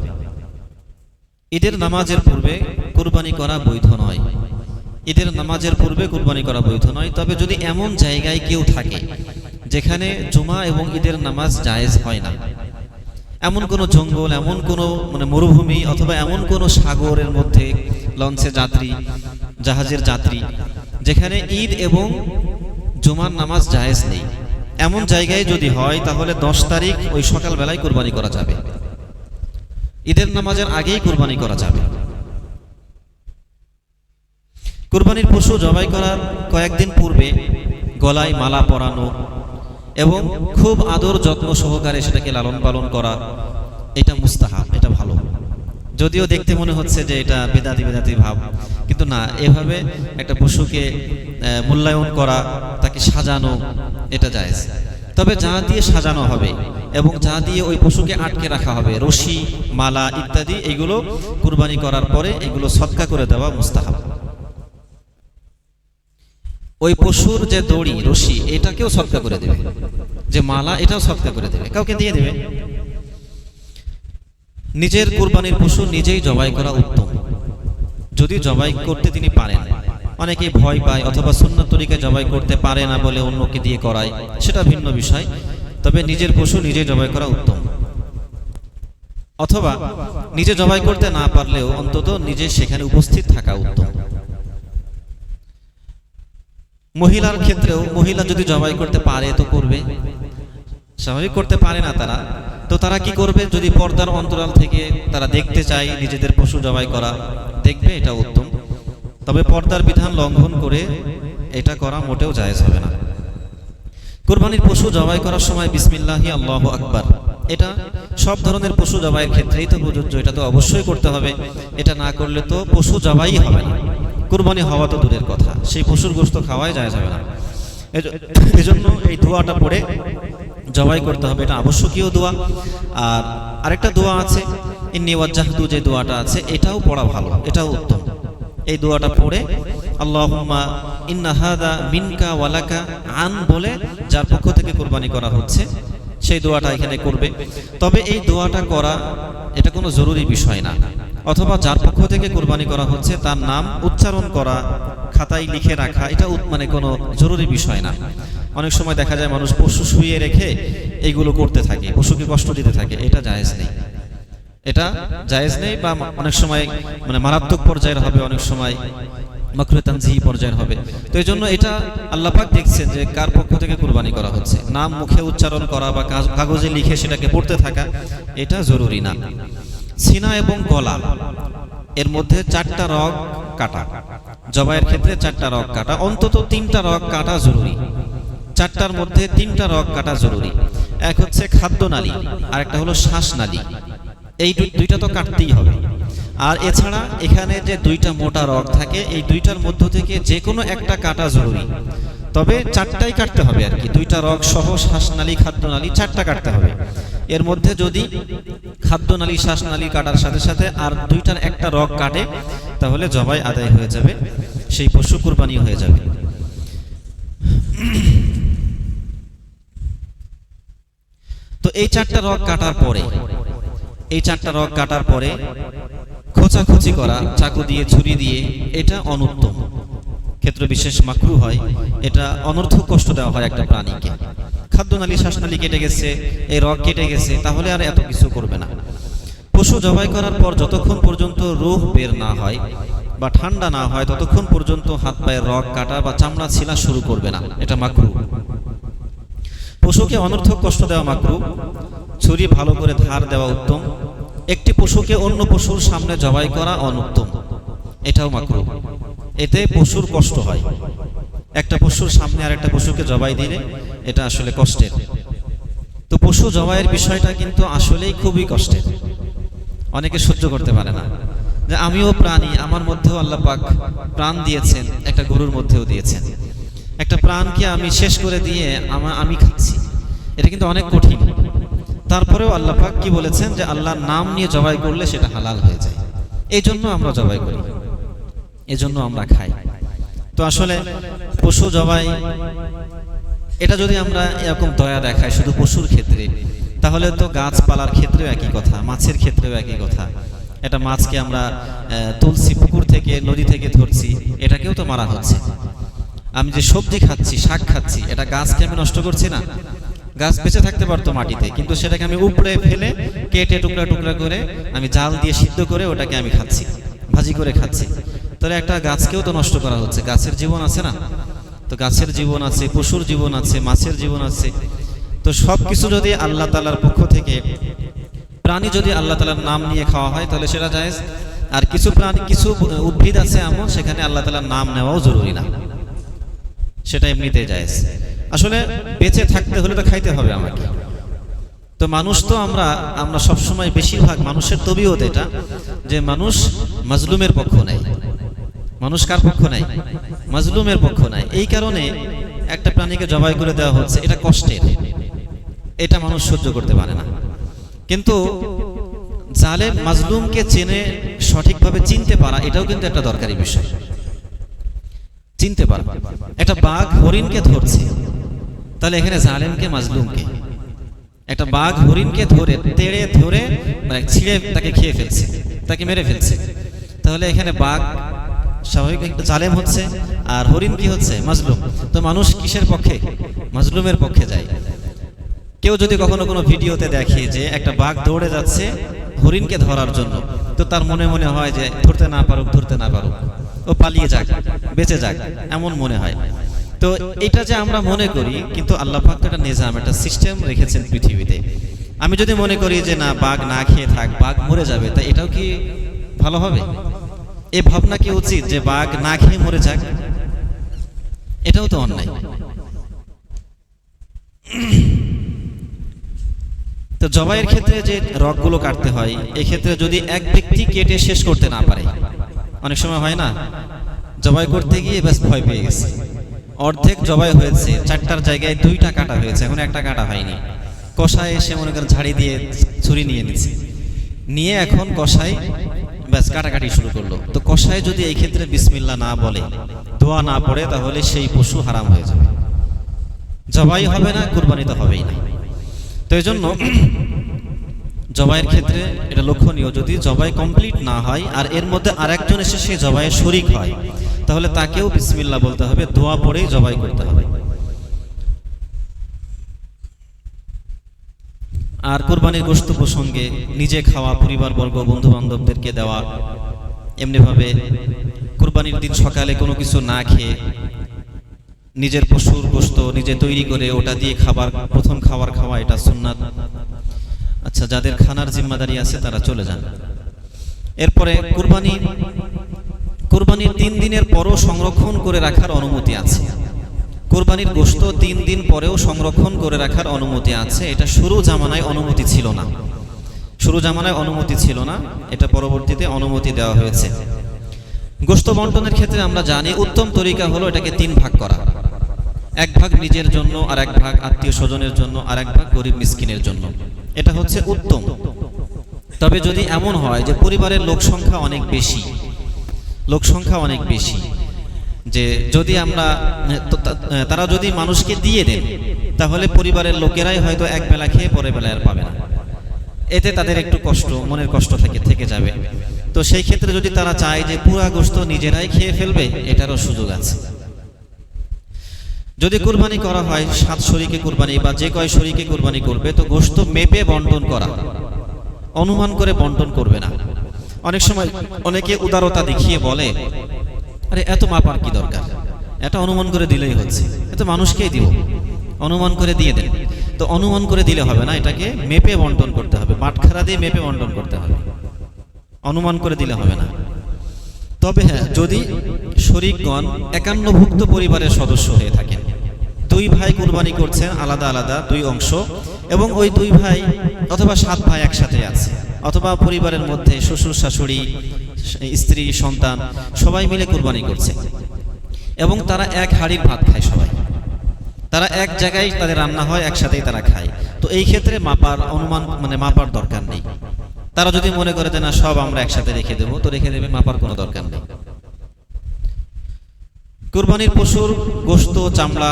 A: ঈদের নামাজের পূর্বে কুরবানি করা বৈধ নয়। ঈদের নামাজের পূর্বে কুরবানি করা বৈধ নয়। তবে যদি এমন জায়গায় কেউ থাকে যেখানে জুমা এবং ঈদের নামাজ জায়েজ হয় না, এমন কোনো জঙ্গল, এমন কোনো মরুভূমি অথবা এমন কোনো সাগরের মধ্যে লঞ্চে যাত্রী, জাহাজের যাত্রী, যেখানে ঈদ এবং জুমার নামাজ জায়েজ নেই, এমন জায়গায় যদি হয় তাহলে 10 তারিখ ওই সকালবেলায় কুরবানি করা যাবে। ঈদের নামাজের আগেই কুরবানি করা যাবে। কুরবানির পশু জবাই করার কয়েকদিন পূর্বে গলায় মালা পরানো এবং খুব আদর যত্ন সহকারে সেটাকে লালন পালন করা, এটা মুস্তাহাব, এটা ভালো। যদিও দেখতে মনে হচ্ছে যে এটা বেদাতি ভাব, কিন্তু না, এভাবে একটা পশুকে মূল্যায়ন করা, তাকে সাজানো, এটা জায়েজ। তবে যা দিয়ে সাজানো হবে এবং যা দিয়ে ওই পশুকে আটকে রাখা হবে, রশি, মালা ইত্যাদি, এগুলো কুরবানি করার পরে এগুলো সদকা করে দেওয়া মুস্তাহাব। ওই পশুর যে দড়ি, রশি, এটাকেও সদকা করে দেবে, যে মালা, এটাও সদকা করে দেবে, কাউকে দিয়ে দেবে। নিজের কুরবানির পশু নিজেই জবাই করা উত্তম, যদি জবাই করতে তিনি পারেন। অনেকে ভয় পায় অথবা সুন্নাত তরিকায় জবাই করতে পারে না বলে অন্যকে দিয়ে করায়, সেটা ভিন্ন বিষয়। তবে নিজের পশু নিজে জবাই করা উত্তম। অথবা নিজে জবাই করতে না পারলেও অন্তত নিজে সেখানে উপস্থিত থাকা উত্তম। মহিলার ক্ষেত্রেও, মহিলা যদি জবাই করতে পারে তো করবে, স্বাভাবিক করতে পারে না তারা, তো তারা কি করবে? যদি পর্দার অন্তরাল থেকে তারা দেখতে চায় নিজেদের পশু জবাই করা, দেখবে, এটা উত্তম। তবে পর্দার বিধান লঙ্ঘন করে এটা করা মোটেও জায়েজ হবে না। কুরবানির পশু জবাই করার সময় বিসমিল্লাহি আল্লাহু আকবার, এটা সব ধরনের পশু জবাইয়ের ক্ষেত্রেই তো প্রযোজ্য, এটা তো অবশ্যই করতে হবে। এটা না করলে তো পশু জবাই হবে না, কুরবানি হওয়া তো দূরের কথা, সেই পশুর গোশত খাওয়াই জায়েজ হবে না। এজন্য এই দোয়াটা পড়ে জবাই করতে হবে, এটা আবশ্যকীয় দোয়া। আর আরেকটা দোয়া আছে, ইন্নী ওয়াজ্জাহতু, যে দোয়াটা আছে, এটাও পড়া ভালো, এটাও উত্তম। এই দোয়াটা পড়ে আল্লাহুম্মা ইন্না হাযা মিনকা ওয়া লাকা আন বলে যার পক্ষ থেকে কুরবানি করা হচ্ছে, সেই দোয়াটা এখানে করবে। তবে এই দোয়াটা করা এটা কোনো জরুরি বিষয় না, অথবা যার পক্ষ থেকে কুরবানি করা হচ্ছে তার নাম উচ্চারণ করা, খাতায় লিখে রাখা, এটা কোনো জরুরি বিষয় না। অনেক সময় দেখা যায় মানুষ পশু শুইয়ে রেখে এইগুলো করতে থাকে, পশুকে কষ্ট দিতে থাকে, এটা জায়েজ নেই, এটা জায়েজ নেই। বা অনেক সময় মারাত্মক পর্যায়ের হবে, অনেক সময় মাকরুহ তানজিহি পর্যায়ের হবে। তো এই জন্য এটা আল্লাহ পাক দেখছেন যে কার পক্ষ থেকে কুরবানি করা হচ্ছে, নাম মুখে উচ্চারণ করা বা কাগজে লিখে সেটাকে পড়তে থাকা, এটা জরুরি না। সিনা এবং গলা এর মধ্যে 4টা রগ কাটা, জবাইয়ের ক্ষেত্রে 4টা রগ কাটা, অন্তত 3টা রগ কাটা জরুরি। 4টার মধ্যে 3টা রগ কাটা জরুরি। এক হচ্ছে খাদ্যনালী, আর একটা হলো শ্বাসনালী, এই দুইটা তো কাটতেই হবে। আর এছাড়া এখানে যে 2টা মোটা রগ থাকে, এই 2টার মধ্য থেকে যে কোনো একটা কাটা জরুরি। তবে 4টাই কাটতে হবে আর কি, 2টা রগ সহ শ্বাসনালী, খাদ্যনালী, 4টা কাটতে হবে। এর মধ্যে যদি খাদ্যনালী, শ্বাসনালী কাটার সাথে সাথে আর 2টার একটা রগ কাটে, তাহলে জবাই আদায় হয়ে যাবে, সেই পশু কুরবানি হয়ে যাবে। তো এই 4টা রগ কাটার পরে, খোঁচাখুচি করা চাকু দিয়ে, ছুরি দিয়ে, এটা অনুত্তম, ক্ষেত্র বিশেষ মাকরুহ হয়। এটা অনর্থক কষ্ট দেওয়া হয় একটা প্রাণীকে। খাদ্যনালী, শ্বাসনালী কেটে গেছে, এই রগ কেটে গেছে, তাহলে আর এত কিছু করবে না। পশু জবাই করার পর যতক্ষণ পর্যন্ত রূহ বের না হয় বা ঠান্ডা না হয়, ততক্ষণ পর্যন্ত হাত পায়ের রগ কাটা বা চামড়া ছিলা শুরু করবে না, এটা মাকরুহ। পশুকে অনর্থক কষ্ট দেওয়া মাকরু, ছুরি ভালো করে ধার দেওয়া উত্তম, একটি পশুকে অন্য পশুর সামনে জবাই করা অনুত্তম, এটাও মাকরু। এতে পশুর কষ্ট হয়, একটা পশুর সামনে আর একটা পশুকে জবাই দিলে এটা আসলে কষ্টের। তো পশু জবাইয়ের বিষয়টা কিন্তু আসলেই খুবই কষ্টের, অনেকে সহ্য করতে পারে না। যে আমিও প্রাণী, আমার মধ্যেও আল্লাহ পাক প্রাণ দিয়েছেন, একটা গরুর মধ্যেও দিয়েছেন, একটা প্রাণকে আমি শেষ করে দিয়ে আমি খাচ্ছি, এটা কিন্তু অনেক কঠিন। তারপরেও আল্লাহ পাক কি বলেছেন যে আল্লাহর নাম নিয়ে জবাই করলে সেটা হালাল হয়ে যায়, এই জন্য আমরা জবাই করি, এই জন্য আমরা খাই। তো আসলে পশু জবাই এটা যদি আমরা এরকম দয়া দেখাই শুধু পশুর ক্ষেত্রে, তাহলে তো গাছপালার ক্ষেত্রেও একই কথা, মাছের ক্ষেত্রেও একই কথা। এটা মাছকে আমরা তুলছি পুকুর থেকে, নদী থেকে ধরছি, এটাকেও তো মারা হচ্ছে। আমি যে সবজি খাচ্ছি, শাক খাচ্ছি, এটা গাছকে আমি নষ্ট করছি না? গাছ বেঁচে থাকতে পারতো মাটিতে, কিন্তু সেটাকে আমি উপড়ে ফেলে কেটে টুকরা টুকরা করে আমি জাল দিয়ে সিদ্ধ করে ওটাকে আমি খাচ্ছি, ভাজি করে খাচ্ছি। তাহলে একটা গাছকেও তো নষ্ট করা হচ্ছে। গাছের জীবন আছে না? তো গাছের জীবন আছে, পশুর জীবন আছে, মাছের জীবন আছে। তো সব কিছু যদি আল্লাহ তাআলার পক্ষ থেকে, প্রাণী যদি আল্লাহ তাআলার নাম নিয়ে খাওয়া হয় তাহলে সেটা জায়েজ। আর কিছু প্রাণী, কিছু উদ্ভিদ আছে এমন, সেখানে আল্লাহ তাআলার নাম নেওয়াও জরুরি না, সেটা এমনিতেই জায়েজ। আসলে বেঁচে থাকতে হলে তো খাইতে হবে আমাকে। তো মানুষ তো আমরা সবসময়, বেশিরভাগ মানুষের তবিয়ত এটা যে মানুষ মাজলুমের পক্ষ নেয়। মানুষ কার পক্ষ নেয়? মাজলুমের পক্ষ নেয়। এই কারণে একটা প্রাণীকে জবাই করে দেওয়া হচ্ছে, এটা কষ্টের, এটা মানুষ সহ্য করতে পারে না। কিন্তু জালেম মাজলুমকে চেনে, সঠিকভাবে চিনতে পারা, এটাও কিন্তু একটা দরকারি বিষয়। চিনতে পারা, একটা বাঘ হরিণকে ধরছে, তাহলে এখানে জালেমকে মাজলুমকে, একটা বাঘ হরিণকে ধরে তেড়ে ধরে মানে ছিঁড়ে তাকে খেয়ে ফেলছে, তাকে মেরে ফেলছে, তাহলে এখানে বাঘ স্বাভাবিক একটা জালেম হচ্ছে, আর হরিণ কি হচ্ছে? মাজলুম। তো মানুষ কিসের পক্ষে? মাজলুমের পক্ষে যায়। কেউ যদি কখনো কোনো ভিডিওতে দেখে যে একটা বাঘ দৌড়ে যাচ্ছে হরিণকে ধরার জন্য, তো তার মনে মনে হয় যে ধরতে না পারুক, ও পালিয়ে যাক, বেঁচে যাক, এমন মনে হয়। তো এটা যে আমরা মনে করি, কিন্তু আল্লাহ পাক একটা নিজাম, একটা সিস্টেম রেখেছেন পৃথিবীতে। আমি যদি মনে করি যে না, বাঘ না খেয়ে থাক, বাঘ মরে যাবে, তা এটাও কি ভালো হবে? এই ভাবনা কি উচিত যে বাঘ না খেয়ে মরে যাক? এটাও তো অন্যায়। তো জবাইয়ের ক্ষেত্রে যে রগগুলো কাটতে হয়, এই ক্ষেত্রে যদি এক ব্যক্তি কেটে শেষ করতে না পারে, অনেক সময় হয় না, জবাই করতে গিয়ে ব্যাস ভয় পেয়ে গেছে, অর্ধেক জবাই হয়েছে, 4টার জায়গায় 2টা কাটা হয়েছে, এখন একটা কাটা হয়নি। কষাই এসে মনে করেন ঝাড়ি দিয়ে ছুরি নিয়ে নিচ্ছে, নিয়ে এখন কষাই ব্যাস কাটাকাটি শুরু করলো। তো কষাই যদি এই ক্ষেত্রে বিসমিল্লাহ না বলে, দোয়া না পড়ে, তাহলে সেই পশু হারাম হয়ে যাবে, জবাই হবে না, কুরবানি তো হবেই না। তো এই জন্য জবাইয়ের ক্ষেত্রে এটা লক্ষণীয়, যদি জবাই কমপ্লিট না হয় আর এর মধ্যে আরেকজন এসে সেই জবাইয়ে শরিক হয়, তাহলে তাকেও বিসমিল্লাহ বলতে হবে, দোয়া পড়েই জবাই করতে হবে। আর কুরবানির গোশত প্রসঙ্গে নিজে খাওয়া, পরিবারবর্গ, বন্ধু বান্ধবদেরকে দেওয়া, এমনিভাবে কুরবানির দিন সকালে কোনো কিছু না খেয়ে নিজের পশুর গোশত নিজে তৈরি করে ওটা দিয়ে প্রথম খাবার খাওয়া, এটা সুন্নাত। আচ্ছা, যাদের খানার জিম্মাদারি আছে তারা চলে যান। এরপরে কুরবানির 3 দিনের পরও সংরক্ষণ করে রাখার অনুমতি আছে। কুরবানির গোশত 3 দিন পরেও সংরক্ষণ করে রাখার অনুমতি আছে। এটা শুরু জামানায় অনুমতি ছিল না, এটা পরবর্তীতে অনুমতি দেওয়া হয়েছে। গোশত বন্টনের ক্ষেত্রে আমরা জানি উত্তম তরিকা হলো এটাকে 3 ভাগ করা, 1 ভাগ নিজের জন্য, আর 1 ভাগ আত্মীয় স্বজনের জন্য, আর 1 ভাগ গরিব মিসকিনের জন্য। এটা হচ্ছে উত্তম। তবে যদি এমন হয় যে পরিবারের লোক সংখ্যা অনেক বেশি, যে যদি আমরা তারা যদি মানুষকে দিয়ে দেন, তাহলে পরিবারের লোকেরাই হয়তো এক বেলা খেয়ে পরের বেলা আর পাবে না, এতে তাদের একটু মনের কষ্ট থেকে যাবে। তো সেই ক্ষেত্রে যদি তারা চায় যে পুরা গোশত নিজেরাই খেয়ে ফেলবে, এটারও সুযোগ আছে। যদি কুরবানি করা হয় 7 শরীকে কুরবানি বা যে কয় শরীকে কুরবানি করবে, তো গোশত মেপে বন্টন করা, অনুমান করে বন্টন করবে না। অনেক সময় অনেকে উদারতা দেখিয়ে বলে, আরে এত মাপার কি দরকার, এটা অনুমান করে দিলেই হচ্ছে, এত মানুষকেই দিব, অনুমান করে দিয়ে দেন। তো অনুমান করে দিলে হবে না, এটাকে মেপে বন্টন করতে হবে, বাটখারা দিয়ে মেপে বন্টন করতে হবে, অনুমান করে দিলে হবে না। তবে হ্যাঁ, যদি শরীকগণ একান্নভুক্ত পরিবারের সদস্য হয়ে থাকেন, দুই ভাই কুরবানি করছেন আলাদা আলাদা দুই অংশ, এবং ওই দুই ভাই অথবা 7 ভাই একসাথে আছে, অথবা পরিবারের মধ্যে শ্বশুর শাশুড়ি স্ত্রী সন্তান সবাই মিলে কুরবানি করছে, এবং তারা এক হাঁড়ির ভাত খায়, সবাই তারা এক জায়গায় তাদের রান্না হয়, একসাথেই তারা খায়। তো এই ক্ষেত্রে মাপার অনুমান মাপার দরকার নেই। তারা যদি মনে করে যে না সব আমরা একসাথে রেখে দেবো, তো রেখে দেবে, মাপার কোনো দরকার নেই। কুরবানির পশুর গোশত, চামড়া,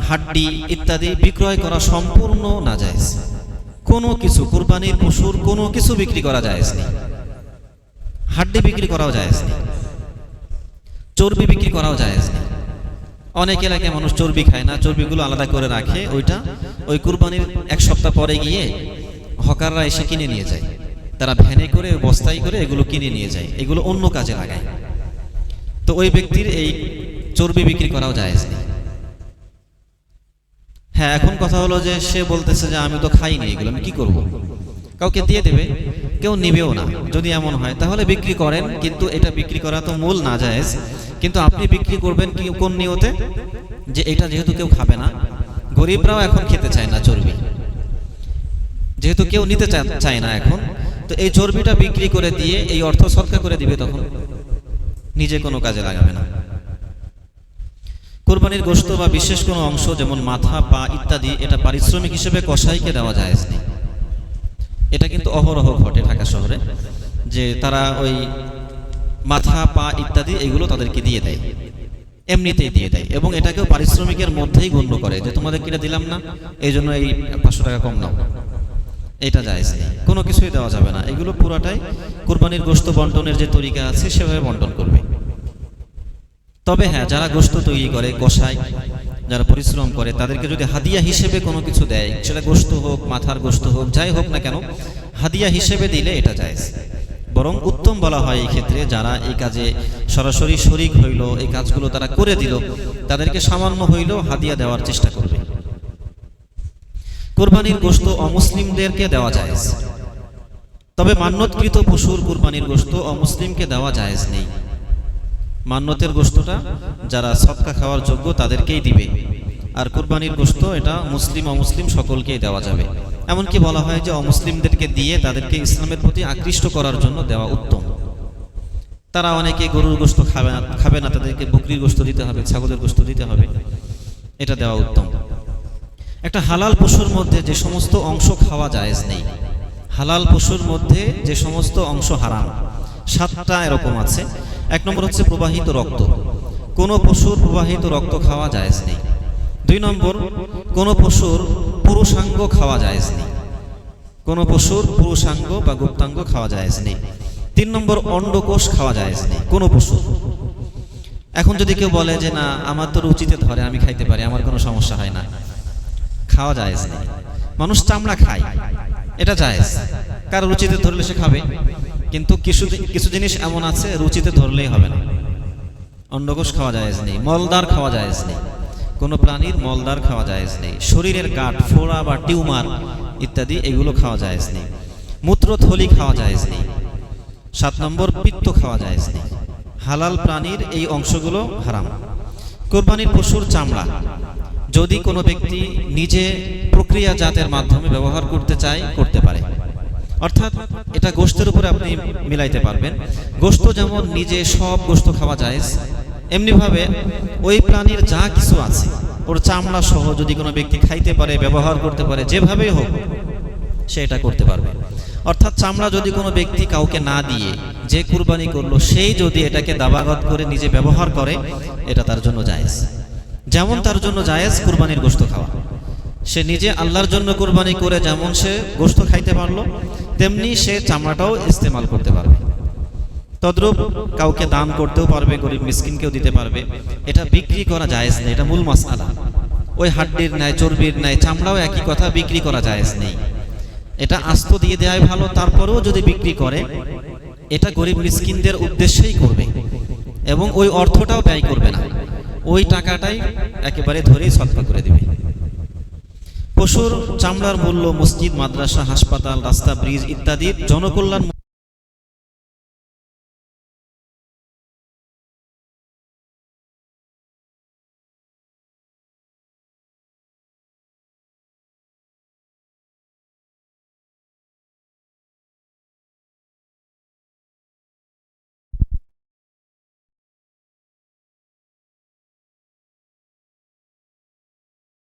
A: হাড্ডি ইত্যাদি বিক্রয় করা সম্পূর্ণ নাজায়েজ। কোনো কিছু কুরবানির পশুর কোনো কিছু বিক্রি করা জায়েজ নেই। হাড্ডি বিক্রি করাও জায়েজ নেই, চর্বি বিক্রি করাও জায়েজ নেই। অনেক এলাকায় মানুষ চর্বি খায় না, চর্বিগুলো আলাদা করে রাখে, ওইটা ওই কুরবানির 1 সপ্তাহ পরে গিয়ে হকাররা এসে কিনে নিয়ে যায়, তারা ভ্যানে করে বস্তায় করে এগুলো কিনে নিয়ে যায়, এগুলো অন্য কাজে লাগায়। তো ওই ব্যক্তির এই চর্বি বিক্রি করাও জায়েজ নেই। হ্যাঁ, এখন কথা হলো যে সে বলতেছে যে আমি তো খাইনি এগুলো, আমি কি করব? কাউকে দিয়ে দেবে, কেউ নিবেও না। যদি এমন হয় তাহলে বিক্রি করেন, কিন্তু এটা বিক্রি করা তো মূল না জায়েজ। কিন্তু আপনি বিক্রি করবেন কি কোন নিয়তে? যে এটা যেহেতু কেউ খাবে না, গরিবরাও এখন খেতে চায় না চর্বি, যেহেতু কেউ নিতে চায় না এখন, তো এই চর্বিটা বিক্রি করে দিয়ে এই অর্থ সদকা করে দিবে, তখন নিজে কোনো কাজে লাগাবে না। কুরবানির গোশত বা বিশেষ কোনো অংশ যেমন মাথা, পা ইত্যাদি এটা পারিশ্রমিক হিসেবে কসাইকে দেওয়া জায়েজ নেই। এটা কিন্তু অহরহ ঘটে ঢাকা শহরে, যে তারা ওই মাথা, পা ইত্যাদি এগুলো তাদেরকে দিয়ে দেয়, এমনিতেই দিয়ে দেয়, এবং এটাকেও পারিশ্রমিকের মধ্যেই গণ্য করে যে তোমাদেরকে এটা দিলাম না, এই জন্য এই 500 টাকা কম নাও। এটা জায়েজ নেই, কোনো কিছুই দেওয়া যাবে না। এগুলো পুরাটাই কুরবানির গোশত বন্টনের যে তরিকা আছে সেভাবে বন্টন করবে। তবে হ্যাঁ, যারা গোশত তৈরি করে, কষায়, যারা পরিশ্রম করে, তাদেরকে যদি হাদিয়া হিসেবে কোনো কিছু দেয়, সেটা গোশত হোক, মাথার গোশত হোক, যাই হোক না কেন, হাদিয়া হিসেবে দিলে এটা জায়েজ। বরং উত্তম বলা হয় এই ক্ষেত্রে যারা এই কাজে সরাসরি শরীক হইল, এই কাজগুলো তারা করে দিল, তাদেরকে সামান্য হইলেও হাদিয়া দেওয়ার চেষ্টা করবে। কুরবানির গোশত অমুসলিমদেরকে দেওয়া জায়েজ, তবে মান্যতকৃত পশুর কুরবানির গোশত অমুসলিমকে দেওয়া জায়েজ নেই। মান্যতের গোশতটা যারা সদকা খাওয়ার যোগ্য তাদেরকেই দিবে, আর কুরবানির গোশত এটা মুসলিম অমুসলিম সকলকেই দেওয়া যাবে। এমনকি বলা হয় যে অমুসলিমদেরকে দিয়ে তাদেরকে ইসলামের প্রতি আকৃষ্ট করার জন্য দেওয়া উত্তম। তারা অনেকে গরুর গোশত খাবে না, তাদেরকে বকরির গোশত দিতে হবে, ছাগলের গোশত দিতে হবে, এটা দেওয়া উত্তম। একটা হালাল পশুর মধ্যে যে সমস্ত অংশ খাওয়া জায়েজ নেই, হালাল পশুর মধ্যে যে সমস্ত অংশ হারাম, 7টা এরকম আছে। 1 নম্বর হচ্ছে প্রবাহিত রক্ত, কোনো পশুর প্রবাহিত রক্ত খাওয়া জায়েজ নেই। 2 নম্বর, কোনো পশুর পুরুষাঙ্গ খাওয়া জায়েজ নেই, কোনো পশুর পুরুষাঙ্গ বা গুপ্তাঙ্গ খাওয়া জায়েজ নেই। 3 নম্বর, অন্ডকোষ খাওয়া জায়েজ নেই কোনো পশু। এখন যদি কেউ বলে যে না আমার তো রুচিতে ধরে, আমি খাইতে পারি, আমার কোনো সমস্যা হয় না, খাওয়া জায়েজ নেই। মানুষ চামড়া খায়, এটা জায়েজ, কারো রুচিতে ধরলে সে খাবে, কিন্তু কিছু জিনিস এমন আছে রুচিতে ধরলেই হবে না। অন্ডকোষ খাওয়া জায়েজ নেই, মলদার খাওয়া জায়েজ নেই, কোনো প্রাণীর মলদার খাওয়া জায়েজ নেই, শরীরের গাঁট, ফোড়া বা টিউমার ইত্যাদি এগুলো খাওয়া জায়েজ নেই, মূত্রথলি খাওয়া জায়েজ নেই। 7 নম্বর, পিত্ত খাওয়া জায়েজ নেই। হালাল প্রাণীর এই অংশগুলো হারাম। কুরবানির পশুর চামড়া যদি কোনো ব্যক্তি নিজে প্রক্রিয়াজাতের মাধ্যমে ব্যবহার করতে চায়, করতে পারে, অর্থাৎ এটা গোশতের উপরে আপনি মিলাইতে পারবেন। গোশত যেমন নিজে সব গোশত খাওয়া জায়েজ, এমনিভাবে ওই প্রাণীর যা কিছু আছে ওর চামড়া সহ যদি কোনো ব্যক্তি খাইতে পারে, ব্যবহার করতে পারে, যেভাবেই হোক সে এটা করতে পারবে। অর্থাৎ চামড়া যদি কোনো ব্যক্তি কাউকে না দিয়ে যে কুরবানি করলো, সেই যদি এটাকে দাবাগত করে নিজে ব্যবহার করে, এটা তার জন্য জায়েজ। যেমন তার জন্য জায়েজ কুরবানির গোশত খাওয়া, সে নিজে আল্লাহর জন্য কুরবানি করে যেমন সে গোশত খাইতে পারলো, তেমনি সে চামড়াটাও ইস্তেমাল করতে পারবে। তদ্রূপ কাউকে দান করতেও পারবে, গরিব মিসকিনকেও দিতে পারবে। এটা বিক্রি করা জায়েজ নেই, এটা মূল মাসআলা। ওই হাড্ডির ন্যায়, চর্বির ন্যায় চামড়াও একই কথা, বিক্রি করা জায়েজ নেই। এটা আস্ত দিয়ে দেওয়াই ভালো। তারপরেও যদি বিক্রি করে, এটা গরিব মিসকিনদের উদ্দেশ্যেই করবে এবং ওই অর্থটাও ব্যয় করবে না, ওই টাকাটাই একেবারে ধরেই সদকা করে দিবে। পশুর চামড়ার মূল্য মসজিদ, মাদ্রাসা, হাসপাতাল, রাস্তা, ব্রিজ ইত্যাদি জনকল্যাণ